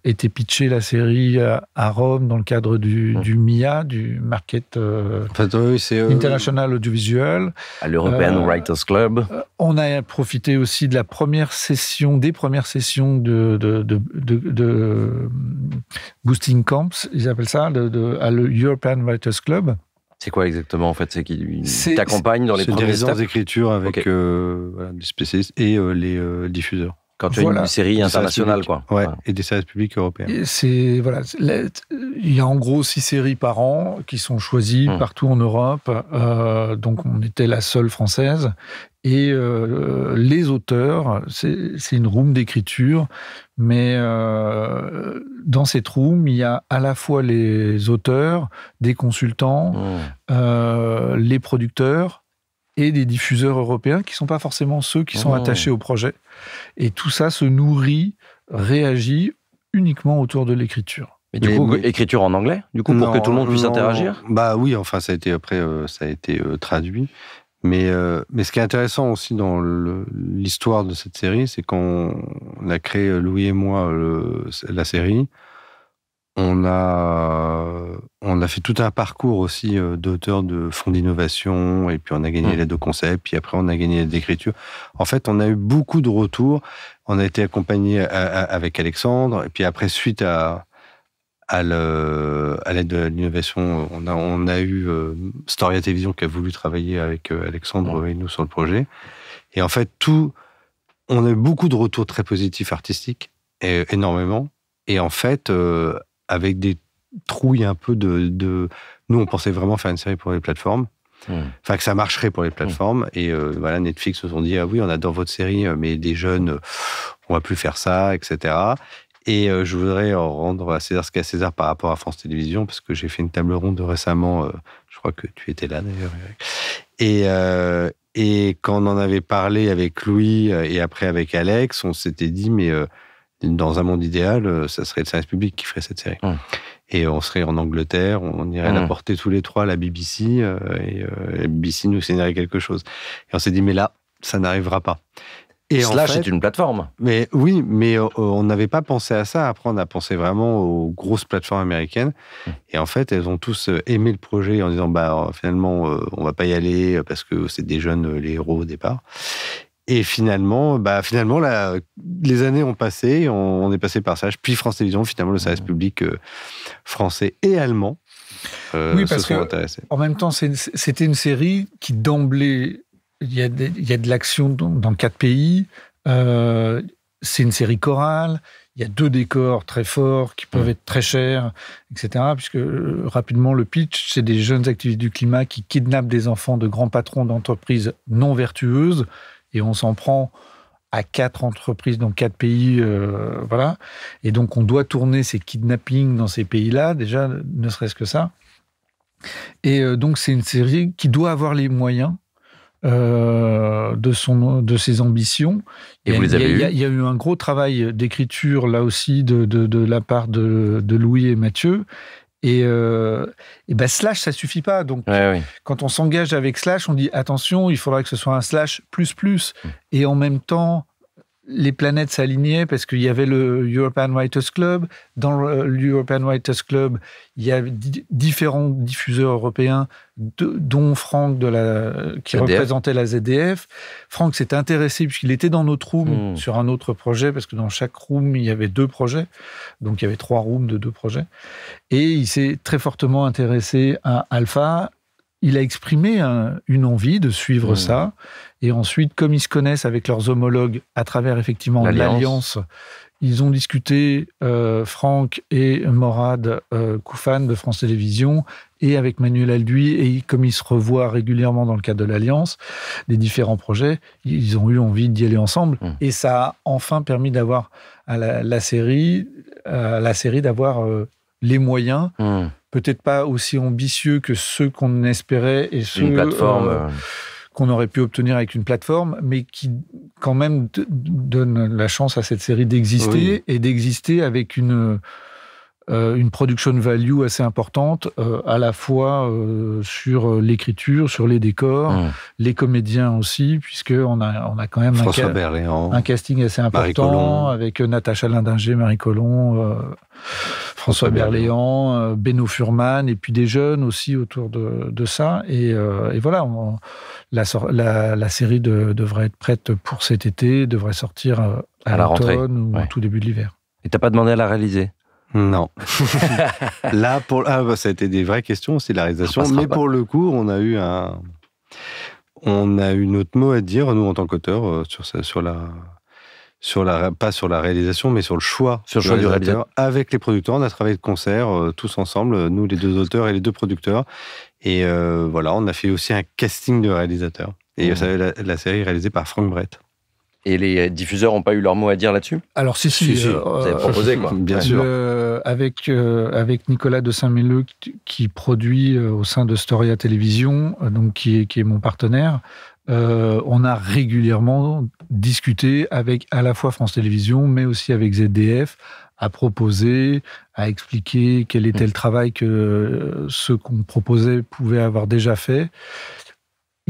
été pitché la série à Rome dans le cadre du MIA, du Market International Audiovisual, à l'European Writers Club. On a profité aussi de des premières sessions de Boosting Camps, ils appellent ça, à l'European Writers Club. C'est quoi exactement en fait? C'est qu'ils t'accompagnent dans les premiers steps? C'est des résidences d'écriture avec des spécialistes et les diffuseurs. Quand tu as une série internationale, quoi. Ouais, et des services publics européens. Il y a en gros 6 séries par an qui sont choisies partout en Europe. Donc, on était la seule française. Et les auteurs, c'est une room d'écriture. Mais dans cette room, il y a à la fois les auteurs, des consultants, les producteurs, et des diffuseurs européens qui ne sont pas forcément ceux qui sont attachés au projet. Et tout ça se nourrit, réagit uniquement autour de l'écriture. Mais du coup, écriture en anglais, du coup, pour que tout le monde puisse interagir? Bah oui, enfin, ça a été traduit. Mais ce qui est intéressant aussi dans l'histoire de cette série, c'est quand on a créé, Louis et moi, la série, on a fait tout un parcours aussi d'auteurs de fonds d'innovation, et puis on a gagné l'aide au concept, puis après on a gagné l'aide d'écriture. En fait, on a eu beaucoup de retours. On a été accompagné avec Alexandre, et puis après, suite à l'aide de l'innovation, on a eu Storia Télévision qui a voulu travailler avec Alexandre et nous sur le projet. Et en fait, on a eu beaucoup de retours très positifs artistiques, énormément. Et en fait, avec des trouilles un peu de... Nous, on pensait vraiment faire une série pour les plateformes. Enfin, que ça marcherait pour les plateformes. Et voilà, Netflix nous ont dit, ah oui, on adore votre série, mais des jeunes, on va plus faire ça, etc. Et je voudrais rendre à César ce qu'est à César par rapport à France Télévisions, parce que j'ai fait une table ronde récemment, je crois que tu étais là d'ailleurs. Et quand on en avait parlé avec Louis et après avec Alex, on s'était dit, mais dans un monde idéal, ça serait le service public qui ferait cette série. Et on serait en Angleterre, on irait la porter tous les trois à la BBC, et la BBC nous signerait quelque chose. Et on s'est dit, mais là, ça n'arrivera pas. Et Slash est une plateforme. Mais oui, mais on n'avait pas pensé à ça. Après, on a pensé vraiment aux grosses plateformes américaines. Et en fait, elles ont tous aimé le projet en disant, finalement, on va pas y aller parce que c'est des jeunes, les héros au départ. Et finalement, les années ont passé, on est passé par Slash, puis France Télévisions, finalement, le service public français et allemand se sont intéressés. En même temps, c'était une série qui, d'emblée, il y a de l'action dans 4 pays. C'est une série chorale. Il y a 2 décors très forts qui peuvent être très chers, etc. Puisque rapidement, le pitch, c'est des jeunes activistes du climat qui kidnappent des enfants de grands patrons d'entreprises non vertueuses. Et on s'en prend à 4 entreprises dans 4 pays. Voilà. Et donc, on doit tourner ces kidnappings dans ces pays-là, déjà, ne serait-ce que ça. Et donc, c'est une série qui doit avoir les moyens de ses ambitions. Et vous les avez eus ? Il y a eu un gros travail d'écriture là aussi de la part de Louis et Mathieu. Et Slash, ça suffit pas. Donc, quand on s'engage avec Slash, on dit attention, il faudra que ce soit un Slash plus. Et en même temps, les planètes s'alignaient parce qu'il y avait le European Writers Club. Dans l'European Writers Club, il y a différents diffuseurs européens, dont Franck qui représentait la ZDF. Franck s'est intéressé puisqu'il était dans notre room sur un autre projet, parce que dans chaque room, il y avait 2 projets. Donc, il y avait 3 rooms de 2 projets. Et il s'est très fortement intéressé à Alpha. Il a exprimé une envie de suivre ça. Et ensuite, comme ils se connaissent avec leurs homologues à travers effectivement l'Alliance, ils ont discuté, Franck et Morad Koufan de France Télévisions, et avec Manuel Alduy, et comme ils se revoient régulièrement dans le cadre de l'Alliance, des différents projets, ils ont eu envie d'y aller ensemble. Et ça a enfin permis d'avoir à la série d'avoir les moyens, peut-être pas aussi ambitieux que ceux qu'on espérait et ceux qu'on aurait pu obtenir avec une plateforme, mais qui quand même donne la chance à cette série d'exister, et d'exister avec une une production value assez importante, à la fois sur l'écriture, sur les décors, les comédiens aussi, puisqu'on a quand même un casting assez important avec Natacha Lindinger, Marie Colomb, François Berléand, Benno Furman, et puis des jeunes aussi autour de ça. Et voilà, la série devrait être prête pour cet été, devrait sortir à l'automne ou au tout début de l'hiver. Et t'as pas demandé à la réaliser ? Non. Là, ça a été des vraies questions aussi, la réalisation. Mais pour le coup, on a eu notre mot à dire, nous, en tant qu'auteurs, pas sur la réalisation, mais sur le choix. Sur le choix du réalisateur. Avec les producteurs, on a travaillé de concert, tous ensemble, nous, les 2 auteurs et les 2 producteurs. Et voilà, on a fait aussi un casting de réalisateurs. Et la série est réalisée par Franck Brett. Et les diffuseurs n'ont pas eu leur mot à dire là-dessus ? Alors, si. Vous avez proposé, quoi. Bien sûr. Avec Nicolas de Saint-Mélleux, qui produit au sein de Storia Télévision, donc qui est mon partenaire, on a régulièrement discuté avec à la fois France Télévisions, mais aussi avec ZDF, à proposer, à expliquer quel était le travail que ceux qu'on proposait pouvaient avoir déjà fait.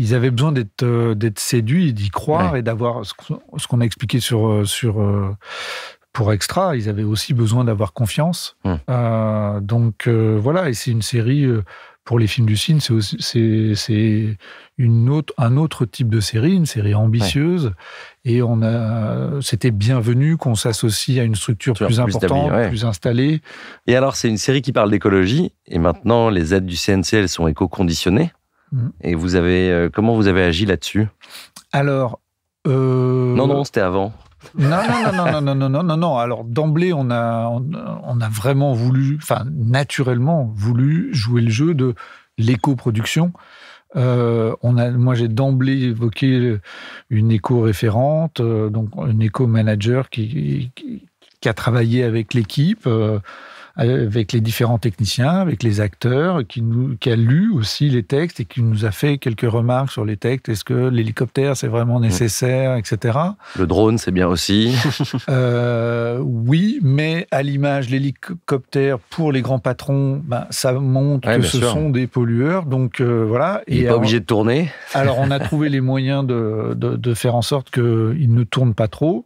Ils avaient besoin d'être séduits, d'y croire et d'avoir ce qu'on a expliqué pour Extra. Ils avaient aussi besoin d'avoir confiance. Donc voilà, et c'est une série pour les films du Cine, c'est un autre type de série, une série ambitieuse. Et c'était bienvenu qu'on s'associe à une structure plus importante, plus installée. Et alors, c'est une série qui parle d'écologie. Et maintenant, les aides du CNC, elles sont éco-conditionnées. Et comment vous avez agi là-dessus ? Alors... Non, c'était avant. Non. Alors, d'emblée, on a vraiment naturellement voulu jouer le jeu de l'éco-production. Moi, j'ai d'emblée évoqué une éco-référente, donc une éco-manager qui a travaillé avec l'équipe, avec les différents techniciens, avec les acteurs, qui a lu aussi les textes et qui nous a fait quelques remarques sur les textes. Est-ce que l'hélicoptère, c'est vraiment nécessaire, etc. Le drone, c'est bien aussi. Oui, mais à l'image, l'hélicoptère, pour les grands patrons, ça montre que ce sont des pollueurs. Donc, voilà. Il n'est pas obligé de tourner. Alors, on a trouvé les moyens de faire en sorte qu'il ne tourne pas trop.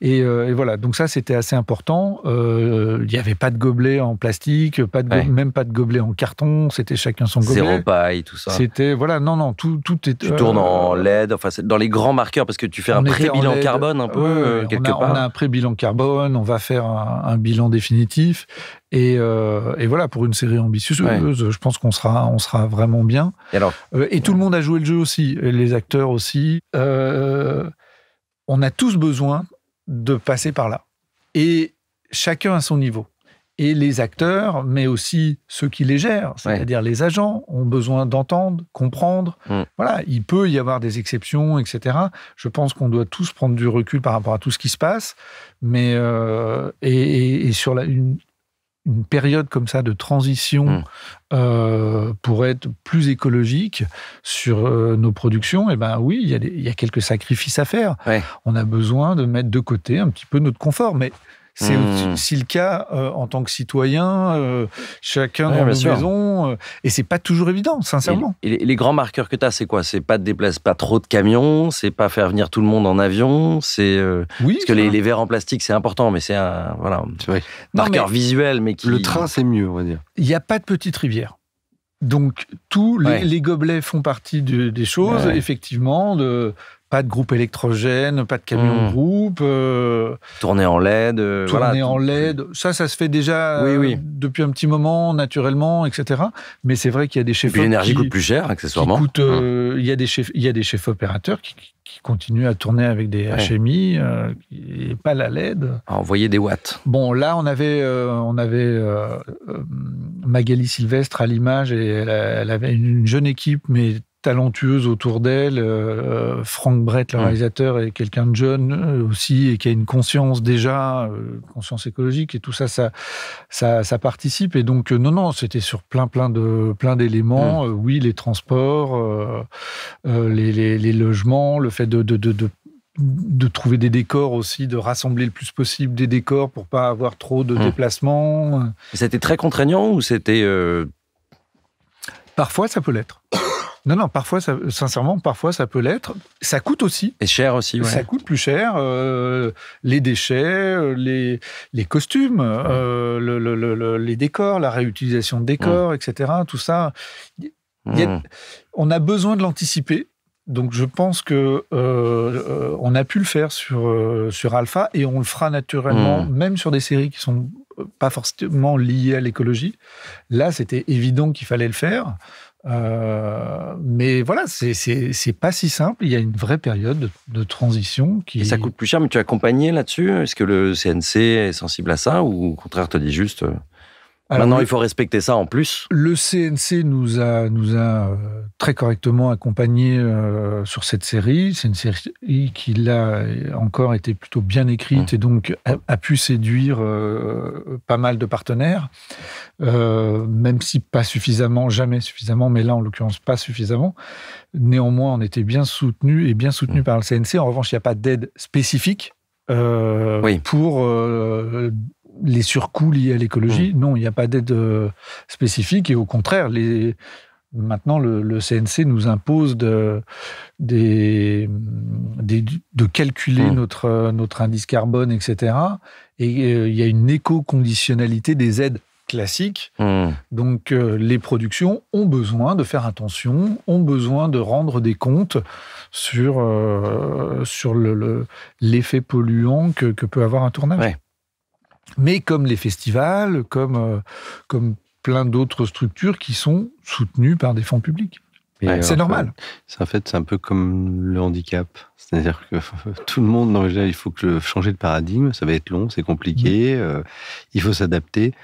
Et voilà. Donc ça, c'était assez important. Il n'y avait pas de gobelet en plastique, même pas de gobelet en carton, c'était chacun son gobelet. Zéro paille, tout ça. C'était, voilà, tout est... Tu tournes en LED, enfin, c'est dans les grands marqueurs, parce que tu fais un pré-bilan carbone un peu, quelque part. On a un pré-bilan carbone, on va faire un bilan définitif, et voilà, pour une série ambitieuse, je pense qu'on sera vraiment bien. Et tout le monde a joué le jeu aussi, les acteurs aussi. On a tous besoin de passer par là. Et chacun à son niveau. Et les acteurs, mais aussi ceux qui les gèrent, c'est-à-dire les agents, ont besoin d'entendre, comprendre. Voilà, il peut y avoir des exceptions, etc. Je pense qu'on doit tous prendre du recul par rapport à tout ce qui se passe. Mais et sur une période comme ça de transition pour être plus écologique sur nos productions, oui, il y a quelques sacrifices à faire. On a besoin de mettre de côté un petit peu notre confort, mais c'est aussi le cas en tant que citoyen, chacun dans nos maisons, et c'est pas toujours évident, sincèrement. Et les grands marqueurs que tu as, c'est quoi ? C'est pas de déplacer pas trop de camions, c'est pas faire venir tout le monde en avion, c'est parce que les verres en plastique c'est important, mais c'est un marqueur visuel, mais qui... Le train c'est mieux, on va dire. Il n'y a pas de petite rivière. Donc, les gobelets font partie des choses, effectivement, pas de groupe électrogène, pas de camion groupe. Tourner en LED. En LED. Ça se fait déjà depuis un petit moment, naturellement, etc. Mais c'est vrai qu'il y a des chefs... L'énergie coûte plus cher, accessoirement. Il y a des chefs opérateurs qui continuent à tourner avec des HMI, et pas la LED. À envoyer des watts. Bon, là, on avait Magali Sylvestre à l'image, et elle avait une jeune équipe, mais talentueuse autour d'elle. Franck Brett, le réalisateur, est quelqu'un de jeune aussi, et qui a une conscience déjà, conscience écologique, et tout ça participe. Et donc, non, c'était sur plein d'éléments. Oui, les transports, les logements, le fait de de trouver des décors aussi, de rassembler le plus possible des décors pour pas avoir trop de déplacements. C'était très contraignant ou c'était... Parfois, ça peut l'être. Non, parfois, sincèrement, parfois, ça peut l'être. Ça coûte aussi. Et cher aussi, ouais. Ça coûte plus cher. Les déchets, les costumes, les décors, la réutilisation de décors, etc. Tout ça. On a besoin de l'anticiper. Donc, je pense que on a pu le faire sur Alpha et on le fera naturellement, même sur des séries qui sont pas forcément liées à l'écologie. Là, c'était évident qu'il fallait le faire. Mais voilà, c'est pas si simple. Il y a une vraie période de transition qui... Et ça coûte plus cher, mais tu es accompagné là-dessus? Est-ce que le CNC est sensible à ça ou au contraire te dit juste maintenant il faut respecter ça en plus? Le CNC nous a très correctement accompagnés sur cette série. C'est une série qui là encore été plutôt bien écrite et donc a pu séduire pas mal de partenaires. Même si pas suffisamment, jamais suffisamment, mais là en l'occurrence pas suffisamment. Néanmoins, on était bien soutenus par le CNC. En revanche, il n'y a pas d'aide spécifique pour les surcoûts liés à l'écologie. Non, il n'y a pas d'aide spécifique et au contraire, maintenant le CNC nous impose de calculer notre indice carbone, etc. Et il y a une éco-conditionnalité des aides classique. Donc, les productions ont besoin de faire attention, ont besoin de rendre des comptes sur l'effet polluant que peut avoir un tournage. Ouais. Mais comme les festivals, comme plein d'autres structures qui sont soutenues par des fonds publics. C'est normal. C'est un peu comme le handicap. C'est-à-dire que tout le monde, non, il faut changer de paradigme, ça va être long, c'est compliqué, il faut s'adapter.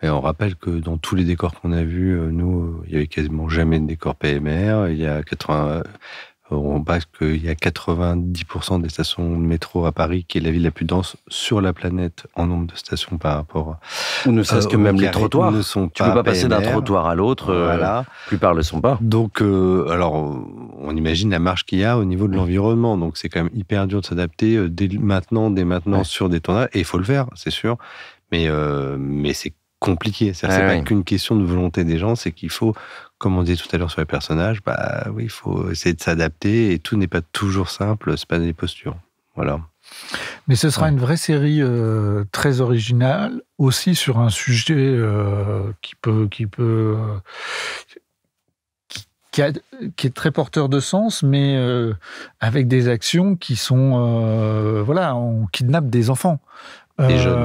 Et on rappelle que dans tous les décors qu'on a vus, nous, il n'y avait quasiment jamais de décor PMR. On passe qu'il y a 90% des stations de métro à Paris, qui est la ville la plus dense sur la planète en nombre de stations par rapport ou ne serait-ce que même les trottoirs. Tu ne peux pas passer d'un trottoir à l'autre. La plupart ne le sont pas. Donc, alors, on imagine la marge qu'il y a au niveau de l'environnement. Donc, c'est quand même hyper dur de s'adapter dès maintenant sur des tournages. Et il faut le faire, c'est sûr. Mais c'est compliqué. C'est pas qu'une question de volonté des gens, c'est qu'il faut, comme on disait tout à l'heure sur les personnages, il faut essayer de s'adapter et tout n'est pas toujours simple, c'est pas des postures. Voilà. Mais ce sera une vraie série très originale, aussi sur un sujet qui est très porteur de sens, mais avec des actions qui sont... on kidnappe des enfants. Des jeunes.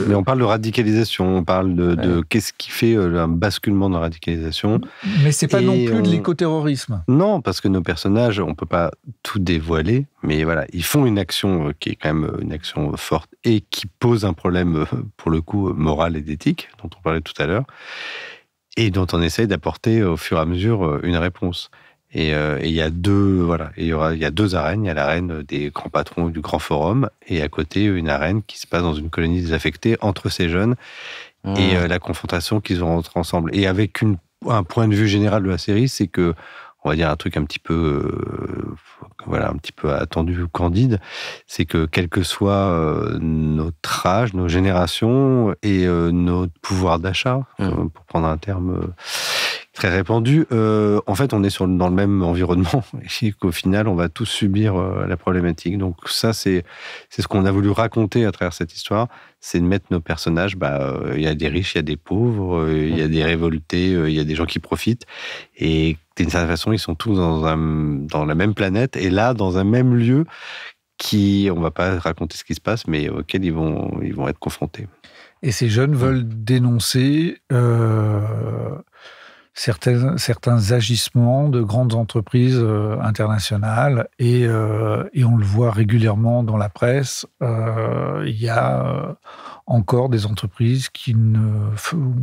Mais on parle de radicalisation, on parle de qu'est-ce qui fait un basculement dans la radicalisation. Mais c'est pas non plus de l'écoterrorisme. Non, parce que nos personnages, on peut pas tout dévoiler, mais voilà, ils font une action qui est quand même une action forte et qui pose un problème, pour le coup, moral et d'éthique, dont on parlait tout à l'heure, et dont on essaye d'apporter au fur et à mesure une réponse. Et il y a deux arènes. Il y a l'arène des grands patrons du grand forum et à côté une arène qui se passe dans une colonie désaffectée entre ces jeunes et la confrontation qu'ils ont entre ensemble. Et avec un point de vue général de la série, c'est que, on va dire un truc un petit peu attendu ou candide, c'est que quel que soit notre âge, nos générations et notre pouvoir d'achat, pour prendre un terme très répandu, en fait, on est dans le même environnement et qu'au final, on va tous subir la problématique. Donc ça, c'est ce qu'on a voulu raconter à travers cette histoire, c'est de mettre nos personnages, il y a des riches, il y a des pauvres, il y a des révoltés, il y a des gens qui profitent, et d'une certaine façon, ils sont tous dans la même planète, et là, dans un même lieu, on va pas raconter ce qui se passe, mais auquel ils vont être confrontés. Et ces jeunes veulent dénoncer... certains agissements de grandes entreprises internationales et on le voit régulièrement dans la presse. Il y a encore des entreprises qui ne font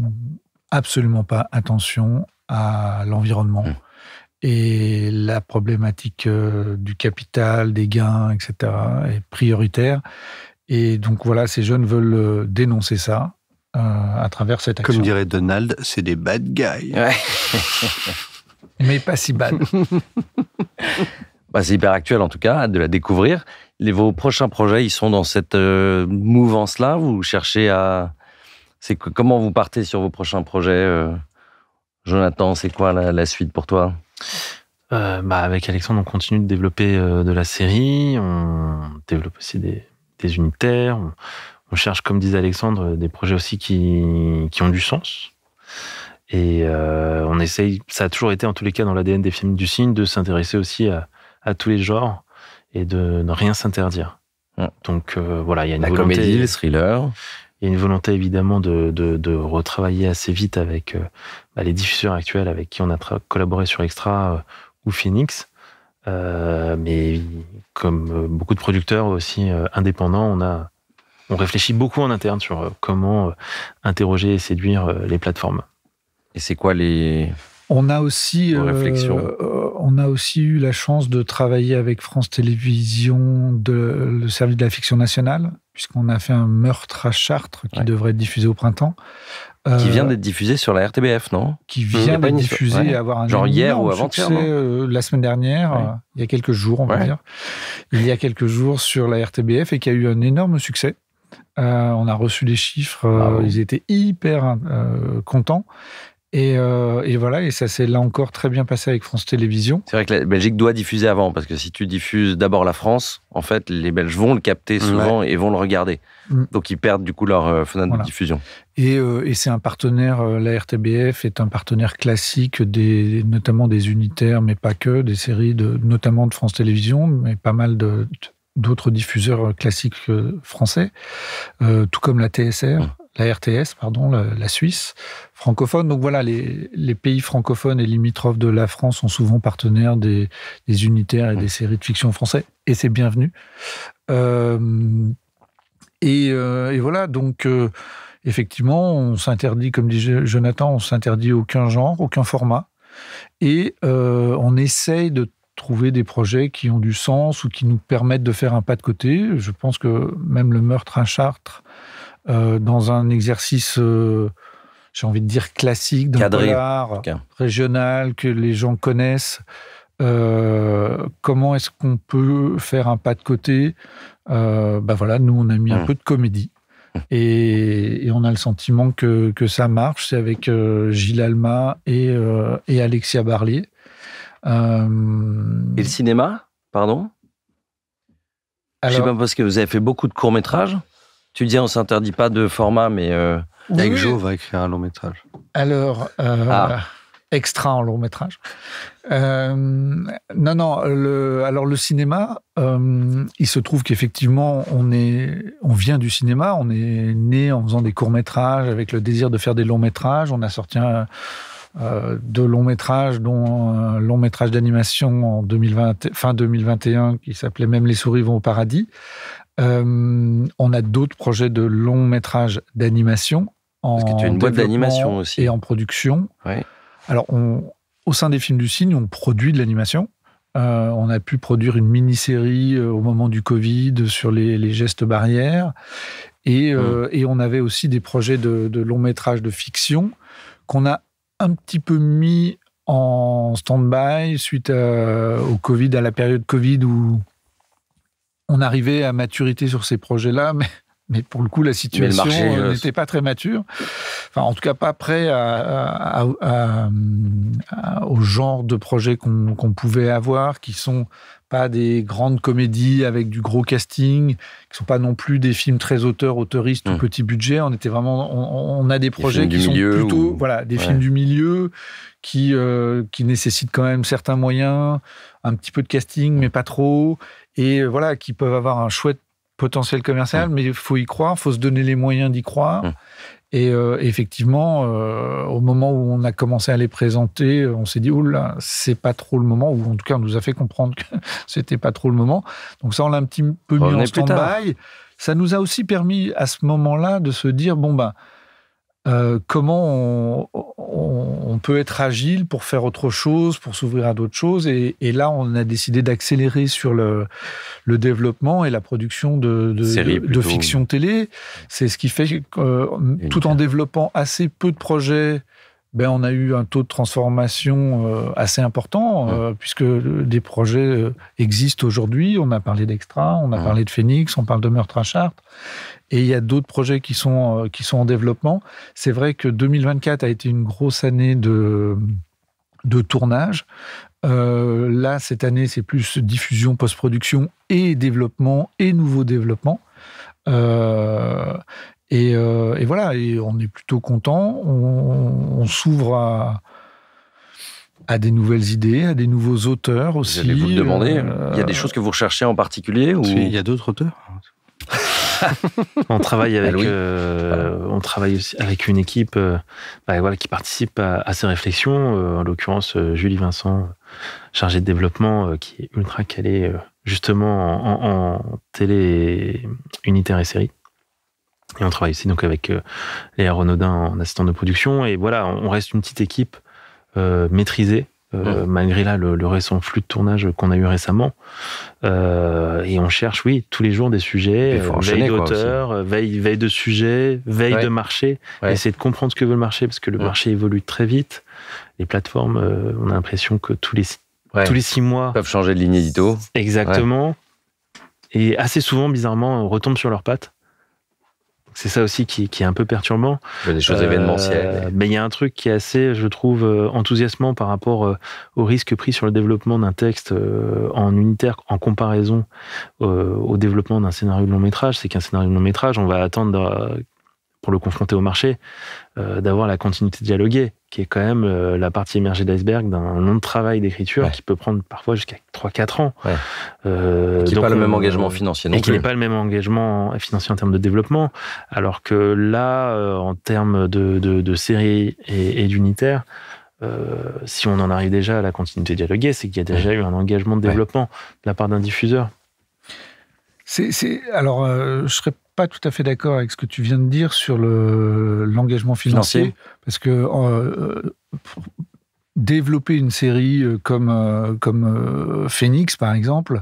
absolument pas attention à l'environnement. Et la problématique du capital, des gains, etc. est prioritaire. Et donc voilà, ces jeunes veulent dénoncer ça. À travers cette action. Comme dirait Donald, c'est des bad guys. Mais pas si bad. C'est hyper actuel en tout cas, hâte de la découvrir. Vos prochains projets, ils sont dans cette mouvance-là? Vous cherchez à... Comment vous partez sur vos prochains projets, Jonathan? C'est quoi la suite pour toi? Avec Alexandre, on continue de développer de la série, on développe aussi des unitaires, on cherche, comme disait Alexandre, des projets aussi qui ont du sens. Et on essaye, ça a toujours été en tous les cas dans l'ADN des films du Cygne, de s'intéresser aussi à tous les genres et de ne rien s'interdire. Donc voilà, il y a une volonté... La comédie, le thriller... Il y a une volonté évidemment de retravailler assez vite avec les diffuseurs actuels avec qui on a collaboré sur Extra ou Phoenix. Mais comme beaucoup de producteurs aussi indépendants, on réfléchit beaucoup en interne sur comment interroger et séduire les plateformes. Et c'est quoi les... On a aussi eu la chance de travailler avec France Télévisions, le service de la fiction nationale, puisqu'on a fait un Meurtre à Chartres qui devrait être diffusé au printemps. Qui vient d'être diffusé sur la RTBF, non? Qui vient d'être diffusé, avoir un genre hier ou avant-hier, la semaine dernière, il y a quelques jours, on va dire. Il y a quelques jours sur la RTBF et qui a eu un énorme succès. On a reçu des chiffres, ils étaient hyper contents. Et voilà, et ça s'est là encore très bien passé avec France Télévisions. C'est vrai que la Belgique doit diffuser avant, parce que si tu diffuses d'abord la France, en fait, les Belges vont le capter souvent et vont le regarder. Donc ils perdent du coup leur fenêtre de diffusion. Et c'est un partenaire, la RTBF est un partenaire classique, notamment des unitaires, mais pas que, des séries, notamment de France Télévisions, mais pas mal d'autres diffuseurs classiques français, tout comme la TSR. La RTS, pardon, la Suisse francophone. Donc voilà, les pays francophones et limitrophes de la France sont souvent partenaires des unitaires et des séries de fiction français, et c'est bienvenu. Et voilà, donc effectivement, on s'interdit, comme dit Jonathan, on s'interdit aucun genre, aucun format, et on essaye de trouver des projets qui ont du sens ou qui nous permettent de faire un pas de côté. Je pense que même le Meurtre à Chartres, dans un exercice, j'ai envie de dire classique, d'un polar régional que les gens connaissent. Comment est-ce qu'on peut faire un pas de côté? Voilà, nous on a mis un peu de comédie et on a le sentiment que ça marche. C'est avec Gilles Alma et Alexia Barlier. Et le cinéma, pardon? Je sais pas, parce que vous avez fait beaucoup de courts-métrages. Tu dis on s'interdit pas de format, mais... Avec Jo va écrire un long-métrage. Alors, Extra en long-métrage. Non, alors le cinéma, il se trouve qu'effectivement, on vient du cinéma, on est né en faisant des courts-métrages avec le désir de faire des longs-métrages. On a sorti deux longs-métrages, dont un long-métrage d'animation en fin 2021 qui s'appelait « Même les souris vont au paradis ». On a d'autres projets de longs-métrages d'animation parce que tu as une boîte d'animation aussi et en production. Alors, au sein des films du Cygne, on produit de l'animation. On a pu produire une mini-série au moment du Covid sur les gestes barrières. Et on avait aussi des projets de longs-métrages de fiction qu'on a un petit peu mis en stand-by suite au Covid, à la période Covid où on arrivait à maturité sur ces projets-là, mais pour le coup, la situation n'était pas très mature. Enfin, en tout cas, pas prêt au genre de projet qu'on pouvait avoir, qui sont pas des grandes comédies avec du gros casting, qui sont pas non plus des films très auteuristes ou petit budget. On était vraiment, on a des projets qui sont plutôt, des films du milieu qui nécessitent quand même certains moyens, un petit peu de casting, mais pas trop. Et voilà, qui peuvent avoir un chouette potentiel commercial, mais il faut y croire, il faut se donner les moyens d'y croire. Et effectivement, au moment où on a commencé à les présenter, on s'est dit, oula, c'est pas trop le moment, ou en tout cas, on nous a fait comprendre que c'était pas trop le moment. Donc ça, on l'a un petit peu mis en stand-by. Ça nous a aussi permis, à ce moment-là, de se dire, comment on peut être agile pour faire autre chose, pour s'ouvrir à d'autres choses. Et là, on a décidé d'accélérer sur le développement et la production de fiction télé. C'est ce qui fait que, tout en développant assez peu de projets on a eu un taux de transformation assez important, puisque des projets existent aujourd'hui. On a parlé d'Extra, on a parlé de Phoenix, on parle de Meurtre à Chartres. Et il y a d'autres projets qui sont en développement. C'est vrai que 2024 a été une grosse année de tournage. Là, cette année, c'est plus diffusion, post-production et développement et nouveau développement. Et voilà, et on est plutôt content. On s'ouvre à des nouvelles idées, à des nouveaux auteurs aussi. J'allais vous le demander. Il y a des choses que vous recherchez en particulier ou... Il y a d'autres auteurs. On travaille aussi avec une équipe qui participe à ces réflexions. En l'occurrence, Julie Vincent, chargée de développement, qui est ultra calée justement en télé unitaire et série. Et on travaille aussi donc avec Léa Renaudin en assistante de production. Et voilà, on reste une petite équipe maîtrisée. Malgré là le récent flux de tournage qu'on a eu récemment, et on cherche tous les jours des sujets, veille d'auteur, veille de sujet, veille de marché, essayer de comprendre ce que veut le marché, parce que le marché évolue très vite. Les plateformes, on a l'impression que tous les 6 mois peuvent changer de ligne édito. Exactement, et assez souvent, bizarrement, on retombe sur leurs pattes. C'est ça aussi qui est un peu perturbant. Il y a des choses événementielles. Mais il y a un truc qui est assez, je trouve, enthousiasmant par rapport au risque pris sur le développement d'un texte en unitaire en comparaison au développement d'un scénario de long métrage. C'est qu'un scénario de long métrage, on va attendre, pour le confronter au marché, d'avoir la continuité dialoguée, qui est quand même la partie émergée de l'iceberg d'un long travail d'écriture qui peut prendre parfois jusqu'à 3-4 ans. Qui n'est pas le même engagement financier non plus. Et qui n'est pas le même engagement financier en termes de développement. Alors que là, en termes de série et d'unitaire, si on en arrive déjà à la continuité dialoguée, c'est qu'il y a déjà eu un engagement de développement de la part d'un diffuseur. Alors, je serais pas tout à fait d'accord avec ce que tu viens de dire sur l'engagement financier. Parce que développer une série comme Phoenix, par exemple,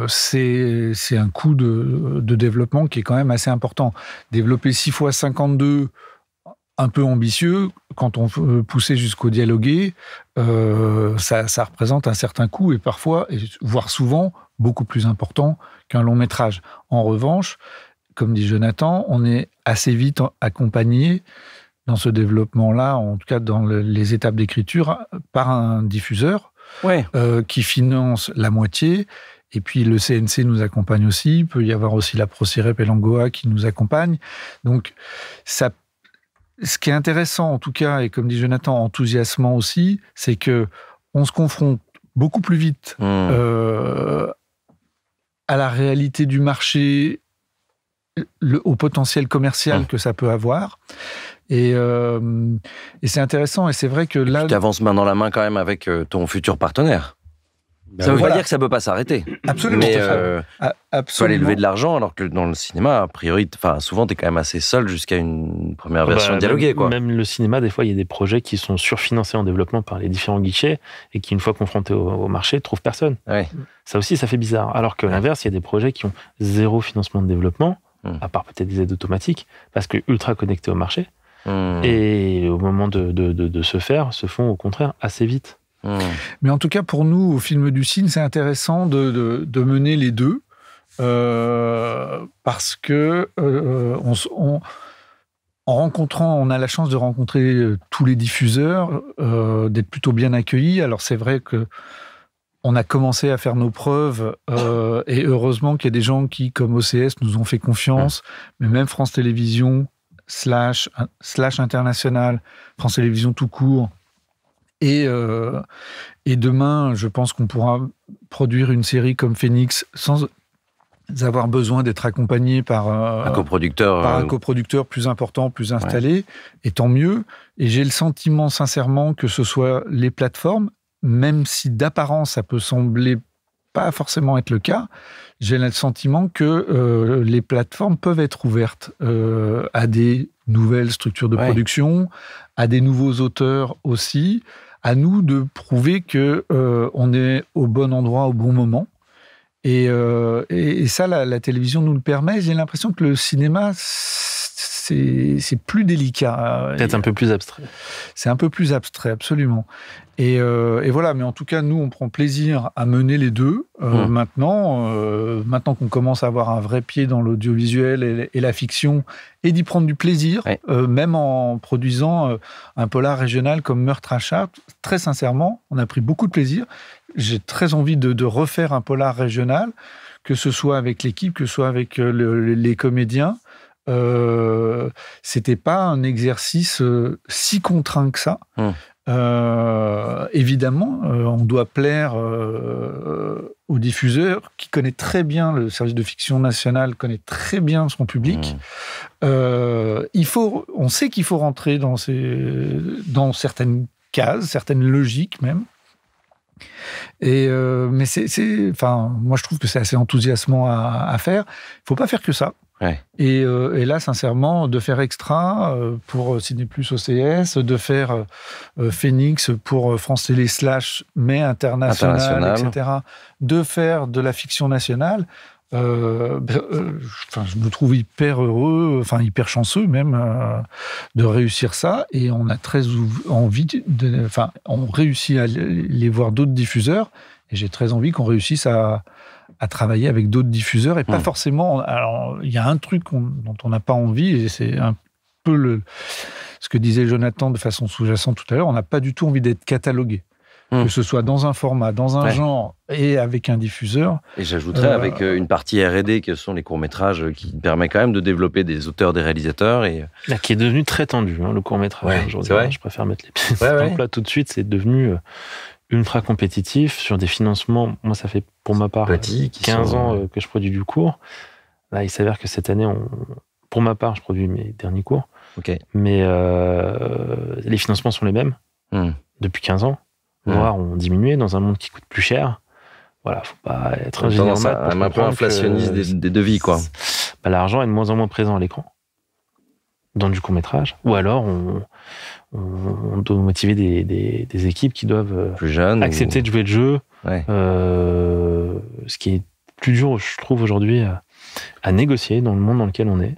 c'est un coût de développement qui est quand même assez important. Développer 6x52, un peu ambitieux, quand on veut pousser jusqu'au dialogué, ça représente un certain coût et parfois, voire souvent, beaucoup plus important qu'un long métrage. En revanche, comme dit Jonathan, on est assez vite accompagné dans ce développement-là, en tout cas dans les étapes d'écriture, par un diffuseur qui finance la moitié. Et puis le CNC nous accompagne aussi. Il peut y avoir aussi la ProCirep et l'Angoa qui nous accompagnent. Donc, ce qui est intéressant, en tout cas, et comme dit Jonathan, enthousiasmant aussi, c'est que on se confronte beaucoup plus vite à la réalité du marché, au potentiel commercial que ça peut avoir. Et c'est intéressant, et c'est vrai que là... Tu avances main dans la main quand même avec ton futur partenaire. Ça ne veut pas dire que ça ne peut pas s'arrêter. Absolument. Mais il faut aller lever de l'argent, alors que dans le cinéma, a priori, souvent, tu es quand même assez seul jusqu'à une première version dialoguée. Même le cinéma, des fois, il y a des projets qui sont surfinancés en développement par les différents guichets et qui, une fois confrontés au marché, ne trouvent personne. Ça aussi, ça fait bizarre. Alors que l'inverse, il y a des projets qui ont zéro financement de développement, à part peut-être des aides automatiques, parce que ultra connectés au marché. Et au moment de se faire, se font au contraire assez vite. Mais en tout cas, pour nous, au Film du Cine, c'est intéressant de mener les deux, parce que en rencontrant, on a la chance de rencontrer tous les diffuseurs, d'être plutôt bien accueillis. Alors c'est vrai que on a commencé à faire nos preuves, et heureusement qu'il y a des gens qui, comme OCS, nous ont fait confiance, mais même France Télévisions, slash International, France Télévisions tout court. Et demain, je pense qu'on pourra produire une série comme Phoenix sans avoir besoin d'être accompagné par un coproducteur plus important, plus installé, et tant mieux. Et j'ai le sentiment, sincèrement, que ce soit les plateformes, même si d'apparence ça peut sembler pas forcément être le cas, j'ai le sentiment que les plateformes peuvent être ouvertes à des nouvelles structures de production, à des nouveaux auteurs aussi. À nous de prouver que on est au bon endroit au bon moment. Et ça, la télévision nous le permet. J'ai l'impression que le cinéma, c'est plus délicat. Peut-être un peu plus abstrait. C'est un peu plus abstrait, absolument. Et voilà, mais en tout cas, nous, on prend plaisir à mener les deux. Maintenant qu'on commence à avoir un vrai pied dans l'audiovisuel et la fiction, et d'y prendre du plaisir, même en produisant un polar régional comme Meurtre à Chartres, très sincèrement, on a pris beaucoup de plaisir. J'ai très envie de refaire un polar régional, que ce soit avec l'équipe, que ce soit avec les comédiens. C'était pas un exercice si contraint que ça. Évidemment, on doit plaire au diffuseur qui connaît très bien, le service de fiction national connaît très bien son public. On sait qu'il faut rentrer dans certaines cases, certaines logiques même. Mais moi je trouve que c'est assez enthousiasmant à faire. Il faut pas faire que ça. Ouais. Et là, sincèrement, de faire Extra pour Ciné Plus OCS, de faire Phoenix pour France Télé / mais international, etc., de faire de la fiction nationale, je me trouve hyper heureux, hyper chanceux même de réussir ça. Et on a très envie on réussit à les voir d'autres diffuseurs. Et j'ai très envie qu'on réussisse à travailler avec d'autres diffuseurs et pas forcément... Alors, il y a un truc dont on n'a pas envie, et c'est un peu ce que disait Jonathan de façon sous-jacente tout à l'heure, on n'a pas du tout envie d'être catalogué. Que ce soit dans un format, dans un genre et avec un diffuseur. Et j'ajouterais avec une partie R&D que sont les courts-métrages qui permet quand même de développer des auteurs, des réalisateurs. Là, qui est devenu très tendu, le court-métrage. Aujourd'hui, je préfère mettre les pieds dans le plat tout de suite. C'est devenu ultra compétitif sur des financements. Moi, ça fait pour ma part 15 ans que je produis du court. Là, il s'avère que cette année, pour ma part, je produis mes derniers courts. Mais les financements sont les mêmes depuis 15 ans. Noirs ont diminué dans un monde qui coûte plus cher. Voilà, faut pas être ingénieur un peu inflationniste des devis, quoi. L'argent est de moins en moins présent à l'écran, dans du court-métrage. Ou alors, on doit motiver des équipes qui doivent plus jeunes, accepter de jouer le jeu. Ce qui est plus dur, je trouve, aujourd'hui, à négocier dans le monde dans lequel on est,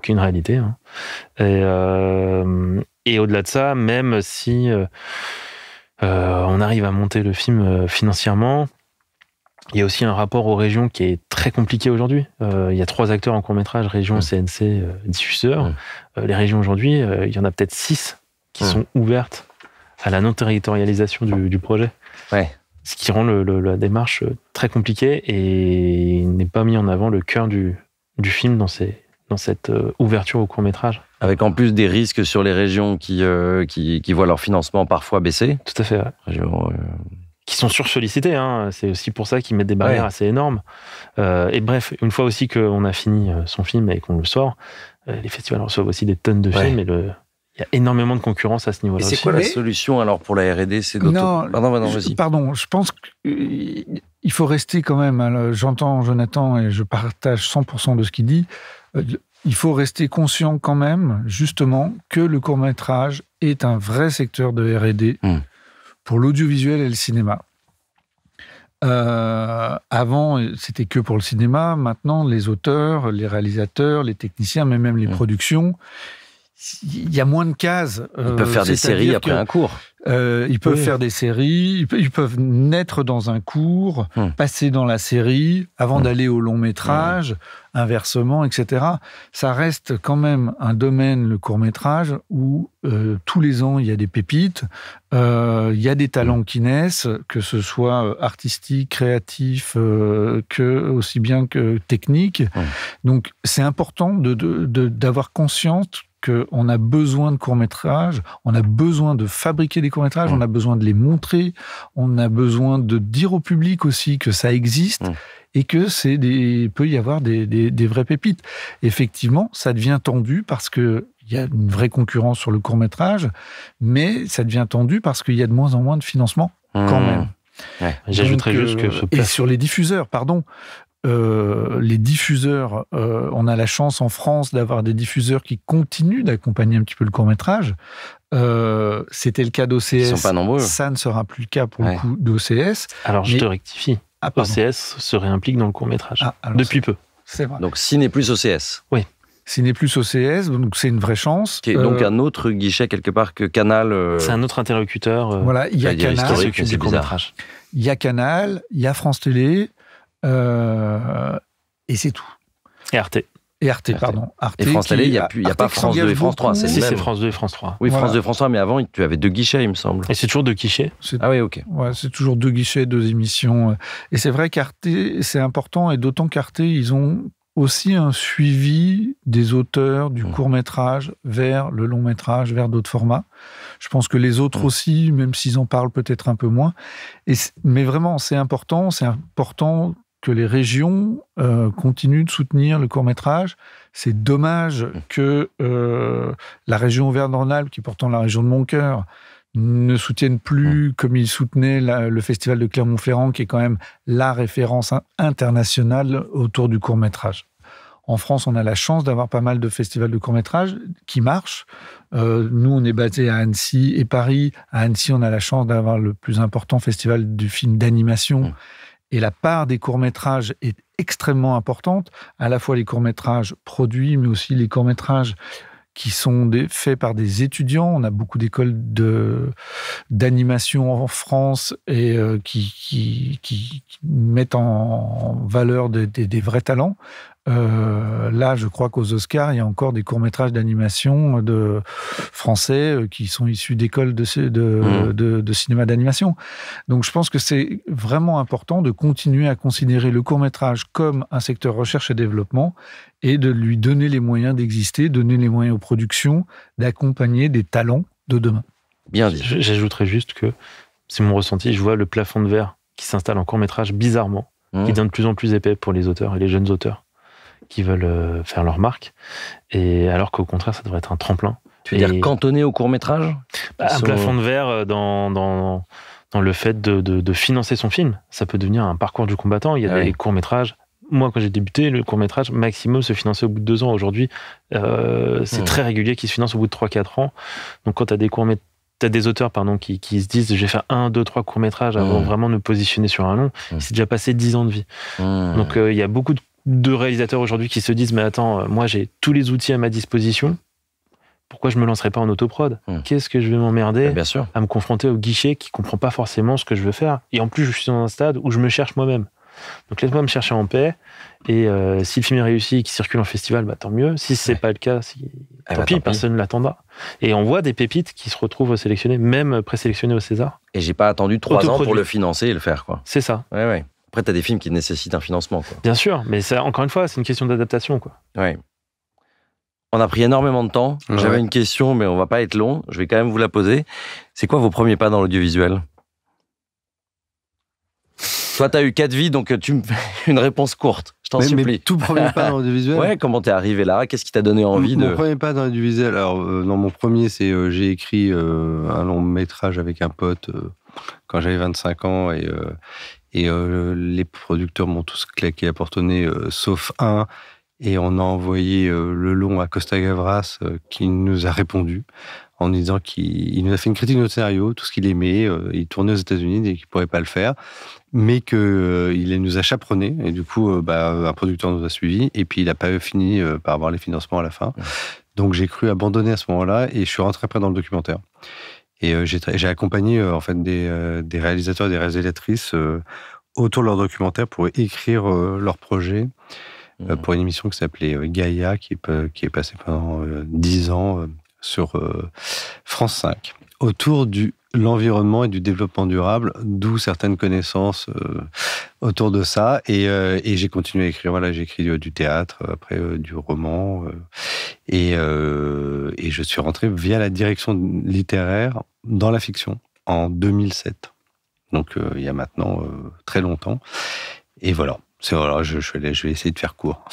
qu'une réalité. Et au-delà de ça, même si... on arrive à monter le film financièrement. Il y a aussi un rapport aux régions qui est très compliqué aujourd'hui. Il y a 3 acteurs en court-métrage, région, CNC, diffuseur. Les régions aujourd'hui, il y en a peut-être 6 qui sont ouvertes à la non-territorialisation du projet. Ce qui rend la démarche très compliquée et il n'est pas mis en avant le cœur du film dans cette ouverture au court-métrage. Avec en plus des risques sur les régions qui voient leur financement parfois baisser. Tout à fait. Qui sont sursollicités. C'est aussi pour ça qu'ils mettent des barrières assez énormes. Et bref, une fois aussi qu'on a fini son film et qu'on le sort, les festivals reçoivent aussi des tonnes de films et il y a énormément de concurrence à ce niveau-là. Et c'est quoi la solution alors pour la R&D? Pardon, je pense qu'il faut rester quand même. J'entends Jonathan et je partage 100% de ce qu'il dit. Il faut rester conscient quand même, justement, que le court-métrage est un vrai secteur de R&D pour l'audiovisuel et le cinéma. Avant, c'était que pour le cinéma. Maintenant, les auteurs, les réalisateurs, les techniciens, mais même les productions, il y a moins de cases. Ils peuvent faire des séries après un cours. Ils peuvent faire des séries, ils peuvent naître dans un cours, passer dans la série, avant d'aller au long métrage, inversement, etc. Ça reste quand même un domaine, le court métrage, où tous les ans, il y a des pépites, il y a des talents qui naissent, que ce soit artistique, créatif, aussi bien que technique. Donc, c'est important d'avoir conscience qu'on a besoin de courts-métrages, on a besoin de fabriquer des courts-métrages, on a besoin de les montrer, on a besoin de dire au public aussi que ça existe et que peut y avoir des vraies pépites. Effectivement, ça devient tendu parce qu'il y a une vraie concurrence sur le court-métrage, mais ça devient tendu parce qu'il y a de moins en moins de financement quand même. J'ajouterais juste que... Et sur les diffuseurs, les diffuseurs, on a la chance en France d'avoir des diffuseurs qui continuent d'accompagner un petit peu le court-métrage. C'était le cas d'OCS. Ils sont pas nombreux. Ça ne sera plus le cas pour le coup d'OCS. Alors, je te rectifie. OCS se réimplique dans le court-métrage. Depuis peu. C'est vrai. Donc, Ciné Plus OCS. Oui. Ciné Plus OCS, donc c'est une vraie chance. Qui est donc un autre guichet quelque part que Canal. C'est un autre interlocuteur. Voilà, il y a Canal. Qui s'occupe du court-métrage. Il y a Canal, il y a France Télé, et c'est tout. Et Arte. Et Arte, pardon. Arte, et France Télé, il n'y a pas France 2 et France 3. C'est France 2 et France 3. Oui, France 2 et France 3, mais avant, tu avais 2 guichets, il me semble. Et c'est toujours 2 guichets. Ah oui, ok. Ouais, c'est toujours 2 guichets, 2 émissions. Et c'est vrai qu'Arte, c'est important, et d'autant qu'Arte, ils ont aussi un suivi des auteurs du court-métrage vers le long-métrage, vers d'autres formats. Je pense que les autres aussi, même s'ils en parlent peut-être un peu moins. Mais vraiment, c'est important que les régions continuent de soutenir le court-métrage. C'est dommage que la région Auvergne-Rhône-Alpes, qui est pourtant la région de mon cœur, ne soutienne plus comme ils soutenaient le festival de Clermont-Ferrand, qui est quand même la référence internationale autour du court-métrage. En France, on a la chance d'avoir pas mal de festivals de court-métrage qui marchent. Nous, on est basé à Annecy et Paris. À Annecy, on a la chance d'avoir le plus important festival du film d'animation. Et la part des courts-métrages est extrêmement importante, à la fois les courts-métrages produits, mais aussi les courts-métrages qui sont faits par des étudiants. On a beaucoup d'écoles d'animation en France et qui mettent en valeur des vrais talents. Là, je crois qu'aux Oscars, il y a encore des courts-métrages d'animation de français qui sont issus d'écoles de cinéma d'animation. Donc, je pense que c'est vraiment important de continuer à considérer le court-métrage comme un secteur recherche et développement et de lui donner les moyens d'exister, donner les moyens aux productions d'accompagner des talents de demain. Bien dit. J'ajouterais juste que c'est mon ressenti. Je vois le plafond de verre qui s'installe en court-métrage bizarrement, qui devient de plus en plus épais pour les auteurs et les jeunes auteurs qui veulent faire leur marque, et alors qu'au contraire, ça devrait être un tremplin. Tu veux dire cantonné au court-métrage ? Un plafond de verre dans le fait de financer son film. Ça peut devenir un parcours du combattant. Il y a des courts-métrages. Moi, quand j'ai débuté, le court-métrage maximum se finançait au bout de 2 ans. Aujourd'hui, c'est très régulier qui se finance au bout de 3-4 ans. Donc, quand tu as des auteurs qui se disent je vais faire 1, 2, 3 courts-métrages avant vraiment de me positionner sur un long, il s'est déjà passé 10 ans de vie. Donc, il y a beaucoup de réalisateurs aujourd'hui qui se disent mais attends, moi j'ai tous les outils à ma disposition, pourquoi je me lancerais pas en autoprod ? Qu'est-ce que je vais m'emmerder à me confronter au guichet qui comprend pas forcément ce que je veux faire, et en plus je suis dans un stade où je me cherche moi-même. Donc laisse-moi me chercher en paix, et si le film est réussi et qu'il circule en festival, bah tant mieux. Si c'est pas le cas, tant pis, personne ne l'attendra. Et on voit des pépites qui se retrouvent sélectionnées, même présélectionnées au César. Et j'ai pas attendu 3 ans pour le financer et le faire, quoi. C'est ça. Ouais. Après, t'as des films qui nécessitent un financement, quoi. Bien sûr, mais ça, encore une fois, c'est une question d'adaptation, quoi. Ouais. On a pris énormément de temps. J'avais une question, mais on va pas être long. Je vais quand même vous la poser. C'est quoi vos premiers pas dans l'audiovisuel ? Toi, t'as eu 4 vies, donc tu me fais une réponse courte. Je t'en supplie. Mais tout premier pas dans l'audiovisuel ? Ouais, comment t'es arrivé là ? Qu'est-ce qui t'a donné envie Mon premier pas dans l'audiovisuel, alors, non, mon premier, c'est j'ai écrit un long métrage avec un pote quand j'avais 25 ans, et les producteurs m'ont tous claqué la porte au nez, sauf un, et on a envoyé le long à Costa Gavras, qui nous a répondu en disant qu'il nous a fait une critique de notre scénario, tout ce qu'il aimait, il tournait aux États-Unis et qu'il pourrait pas le faire, mais qu'il nous a chaperonnés, et du coup un producteur nous a suivis, et puis il a pas fini par avoir les financements à la fin. Donc j'ai cru abandonner à ce moment-là, et je suis rentré après dans le documentaire. Et j'ai accompagné en fait des réalisateurs et des réalisatrices autour de leur documentaire pour écrire leur projet pour une émission qui s'appelait Gaïa, qui est passée pendant 10 ans sur France 5, autour de l'environnement et du développement durable, d'où certaines connaissances autour de ça. Et j'ai continué à écrire. Voilà, j'ai écrit du théâtre, après du roman, et je suis rentré via la direction littéraire dans la fiction en 2007. Donc il y a maintenant très longtemps. Et voilà. Je vais essayer de faire court.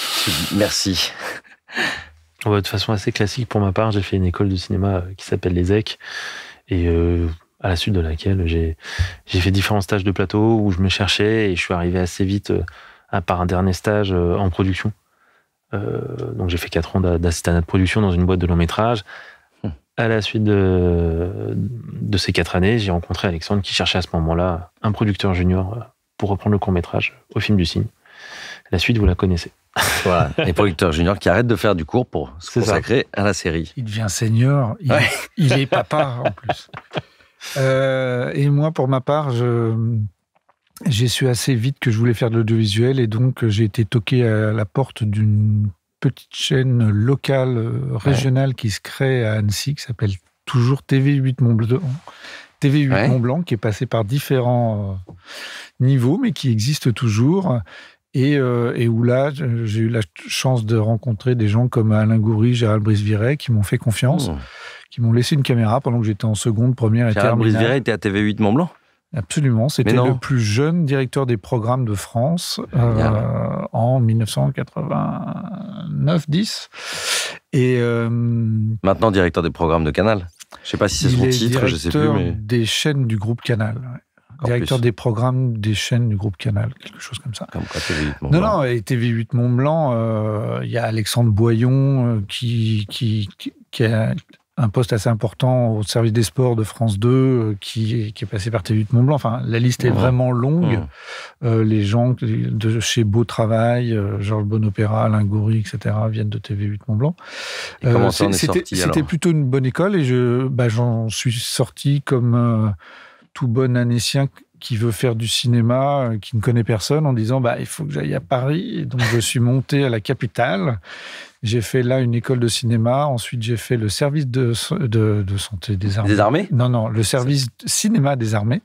Merci. De façon assez classique pour ma part, j'ai fait une école de cinéma qui s'appelle les EC, et à la suite de laquelle j'ai fait différents stages de plateau où je me cherchais, et je suis arrivé assez vite par un dernier stage en production. Donc j'ai fait 4 ans d'assistanat de production dans une boîte de long métrage. À la suite de ces 4 années, j'ai rencontré Alexandre qui cherchait à ce moment-là un producteur junior pour reprendre le court-métrage au Film du Cygne. La suite, vous la connaissez. Voilà, et producteur junior qui arrête de faire du cours pour se consacrer à la série. Il devient senior, il est papa en plus. Et moi, pour ma part, j'ai su assez vite que je voulais faire de l'audiovisuel et donc j'ai été toqué à la porte d'une petite chaîne locale, régionale qui se crée à Annecy, qui s'appelle toujours TV8 Mont-Blanc. TV8 Mont-Blanc, qui est passé par différents niveaux, mais qui existe toujours. Et où là, j'ai eu la chance de rencontrer des gens comme Alain Goury, Gérald Brice-Viret, qui m'ont fait confiance, qui m'ont laissé une caméra pendant que j'étais en seconde, première et terminale. Gérald Brice-Viret était à TV8 Mont-Blanc ? Absolument, c'était le plus jeune directeur des programmes de France en 1989-10. Et maintenant directeur des programmes de Canal. Je ne sais pas si c'est son titre, je ne sais plus. Mais... des chaînes du groupe Canal. Directeur des programmes des chaînes du groupe Canal, quelque chose comme ça. Comme quoi, TV8 Mont-Blanc. Non, et TV8 Mont-Blanc, il y a Alexandre Boyon qui a un poste assez important au service des sports de France 2, qui est passé par TV8 Mont-Blanc. Enfin, la liste est vraiment longue. Les gens de chez Beau Travail, Georges Bonopéra, Alain Goury, etc., viennent de TV8 Mont-Blanc. Et comment ça en est sorti, C'était plutôt une bonne école et j'en suis sorti comme tout bon Annécien qui veut faire du cinéma, qui ne connaît personne, en disant il faut que j'aille à Paris. Et donc, je suis monté à la capitale. J'ai fait là une école de cinéma. Ensuite, j'ai fait le service de santé des armées. Des armées ? Non, le service cinéma des armées.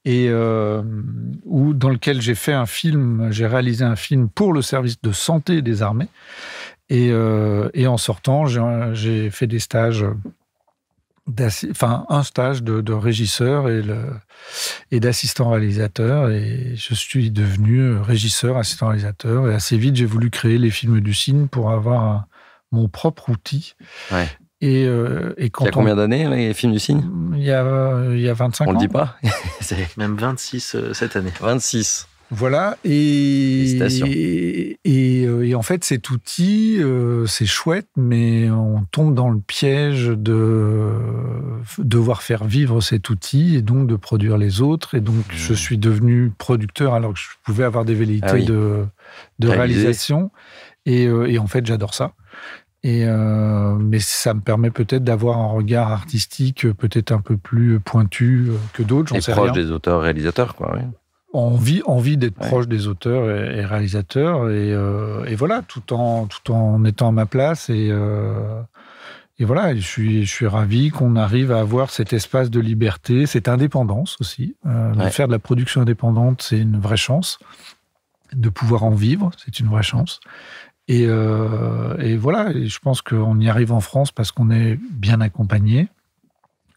Et dans lequel j'ai fait un film, j'ai réalisé un film pour le service de santé des armées. Et en sortant, j'ai fait des stages... un stage de régisseur et d'assistant réalisateur, et je suis devenu régisseur, assistant réalisateur, et assez vite j'ai voulu créer les films du cygne pour avoir mon propre outil. Ouais. Et quand il y a combien d'années les films du cygne ? Il y a 25 ans. On le dit pas. C'est même 26 cette année. 26. Voilà, et en fait, cet outil, c'est chouette, mais on tombe dans le piège de devoir faire vivre cet outil et donc de produire les autres. Et donc, je suis devenu producteur alors que je pouvais avoir des velléités de réalisation. Et en fait, j'adore ça. Mais ça me permet peut-être d'avoir un regard artistique peut-être un peu plus pointu que d'autres, j'en sais rien. Et proche des auteurs-réalisateurs, quoi, oui. Envie d'être proche des auteurs et réalisateurs et voilà, tout en étant à ma place et voilà, je suis ravi qu'on arrive à avoir cet espace de liberté, cette indépendance aussi. De faire de la production indépendante, c'est une vraie chance. De pouvoir en vivre, c'est une vraie chance. Et voilà, et je pense qu'on y arrive en France parce qu'on est bien accompagné.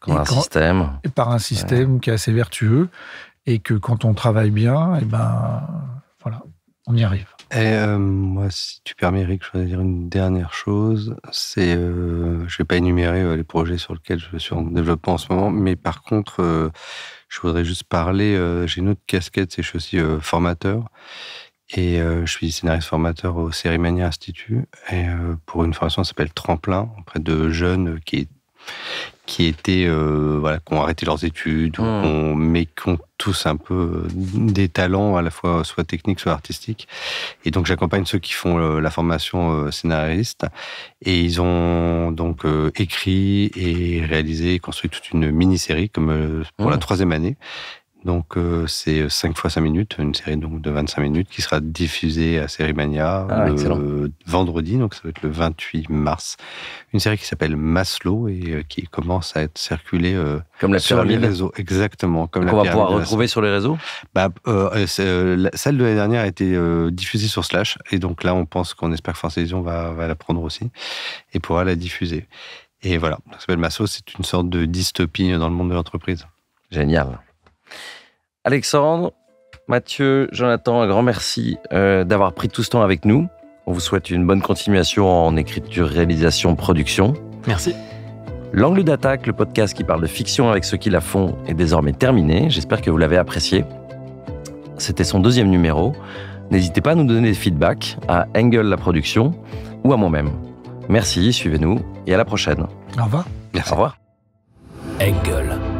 Par un système. Et par un système qui est assez vertueux. Et que quand on travaille bien, voilà, on y arrive. Et moi, si tu permets, Eric, je voudrais dire une dernière chose. C'est, je ne vais pas énumérer les projets sur lesquels je suis en développement en ce moment, mais par contre, je voudrais juste parler. J'ai une autre casquette, c'est que je suis aussi formateur. Et je suis scénariste formateur au Sérimania Institut. Et pour une formation qui s'appelle Tremplin, auprès de jeunes qui ont arrêté leurs études, mais qui ont tous un peu des talents à la fois soit techniques, soit artistiques. Et donc, j'accompagne ceux qui font la formation scénariste. Et ils ont donc écrit et réalisé, construit toute une mini-série comme pour la 3e année. Donc, c'est 5 fois 5 minutes, une série donc de 25 minutes qui sera diffusée à Sérimania le vendredi, donc ça va être le 28 mars. Une série qui s'appelle Maslow et qui commence à être circulée comme la sur les réseaux. Exactement. Comme on va pouvoir retrouver sur les réseaux ? Celle de l'année dernière a été diffusée sur Slash et donc là, on espère que France Télévisions va la prendre aussi et pourra la diffuser. Et voilà, ça s'appelle Maslow, c'est une sorte de dystopie dans le monde de l'entreprise. Génial. Alexandre, Mathieu, Jonathan, un grand merci d'avoir pris tout ce temps avec nous. On vous souhaite une bonne continuation en écriture, réalisation, production. Merci. L'Angle d'attaque, le podcast qui parle de fiction avec ceux qui la font, est désormais terminé. J'espère que vous l'avez apprécié. C'était son 2e numéro. N'hésitez pas à nous donner des feedbacks à Angle la production ou à moi-même. Merci, suivez-nous et à la prochaine. Au revoir. Merci. Au revoir. Angle.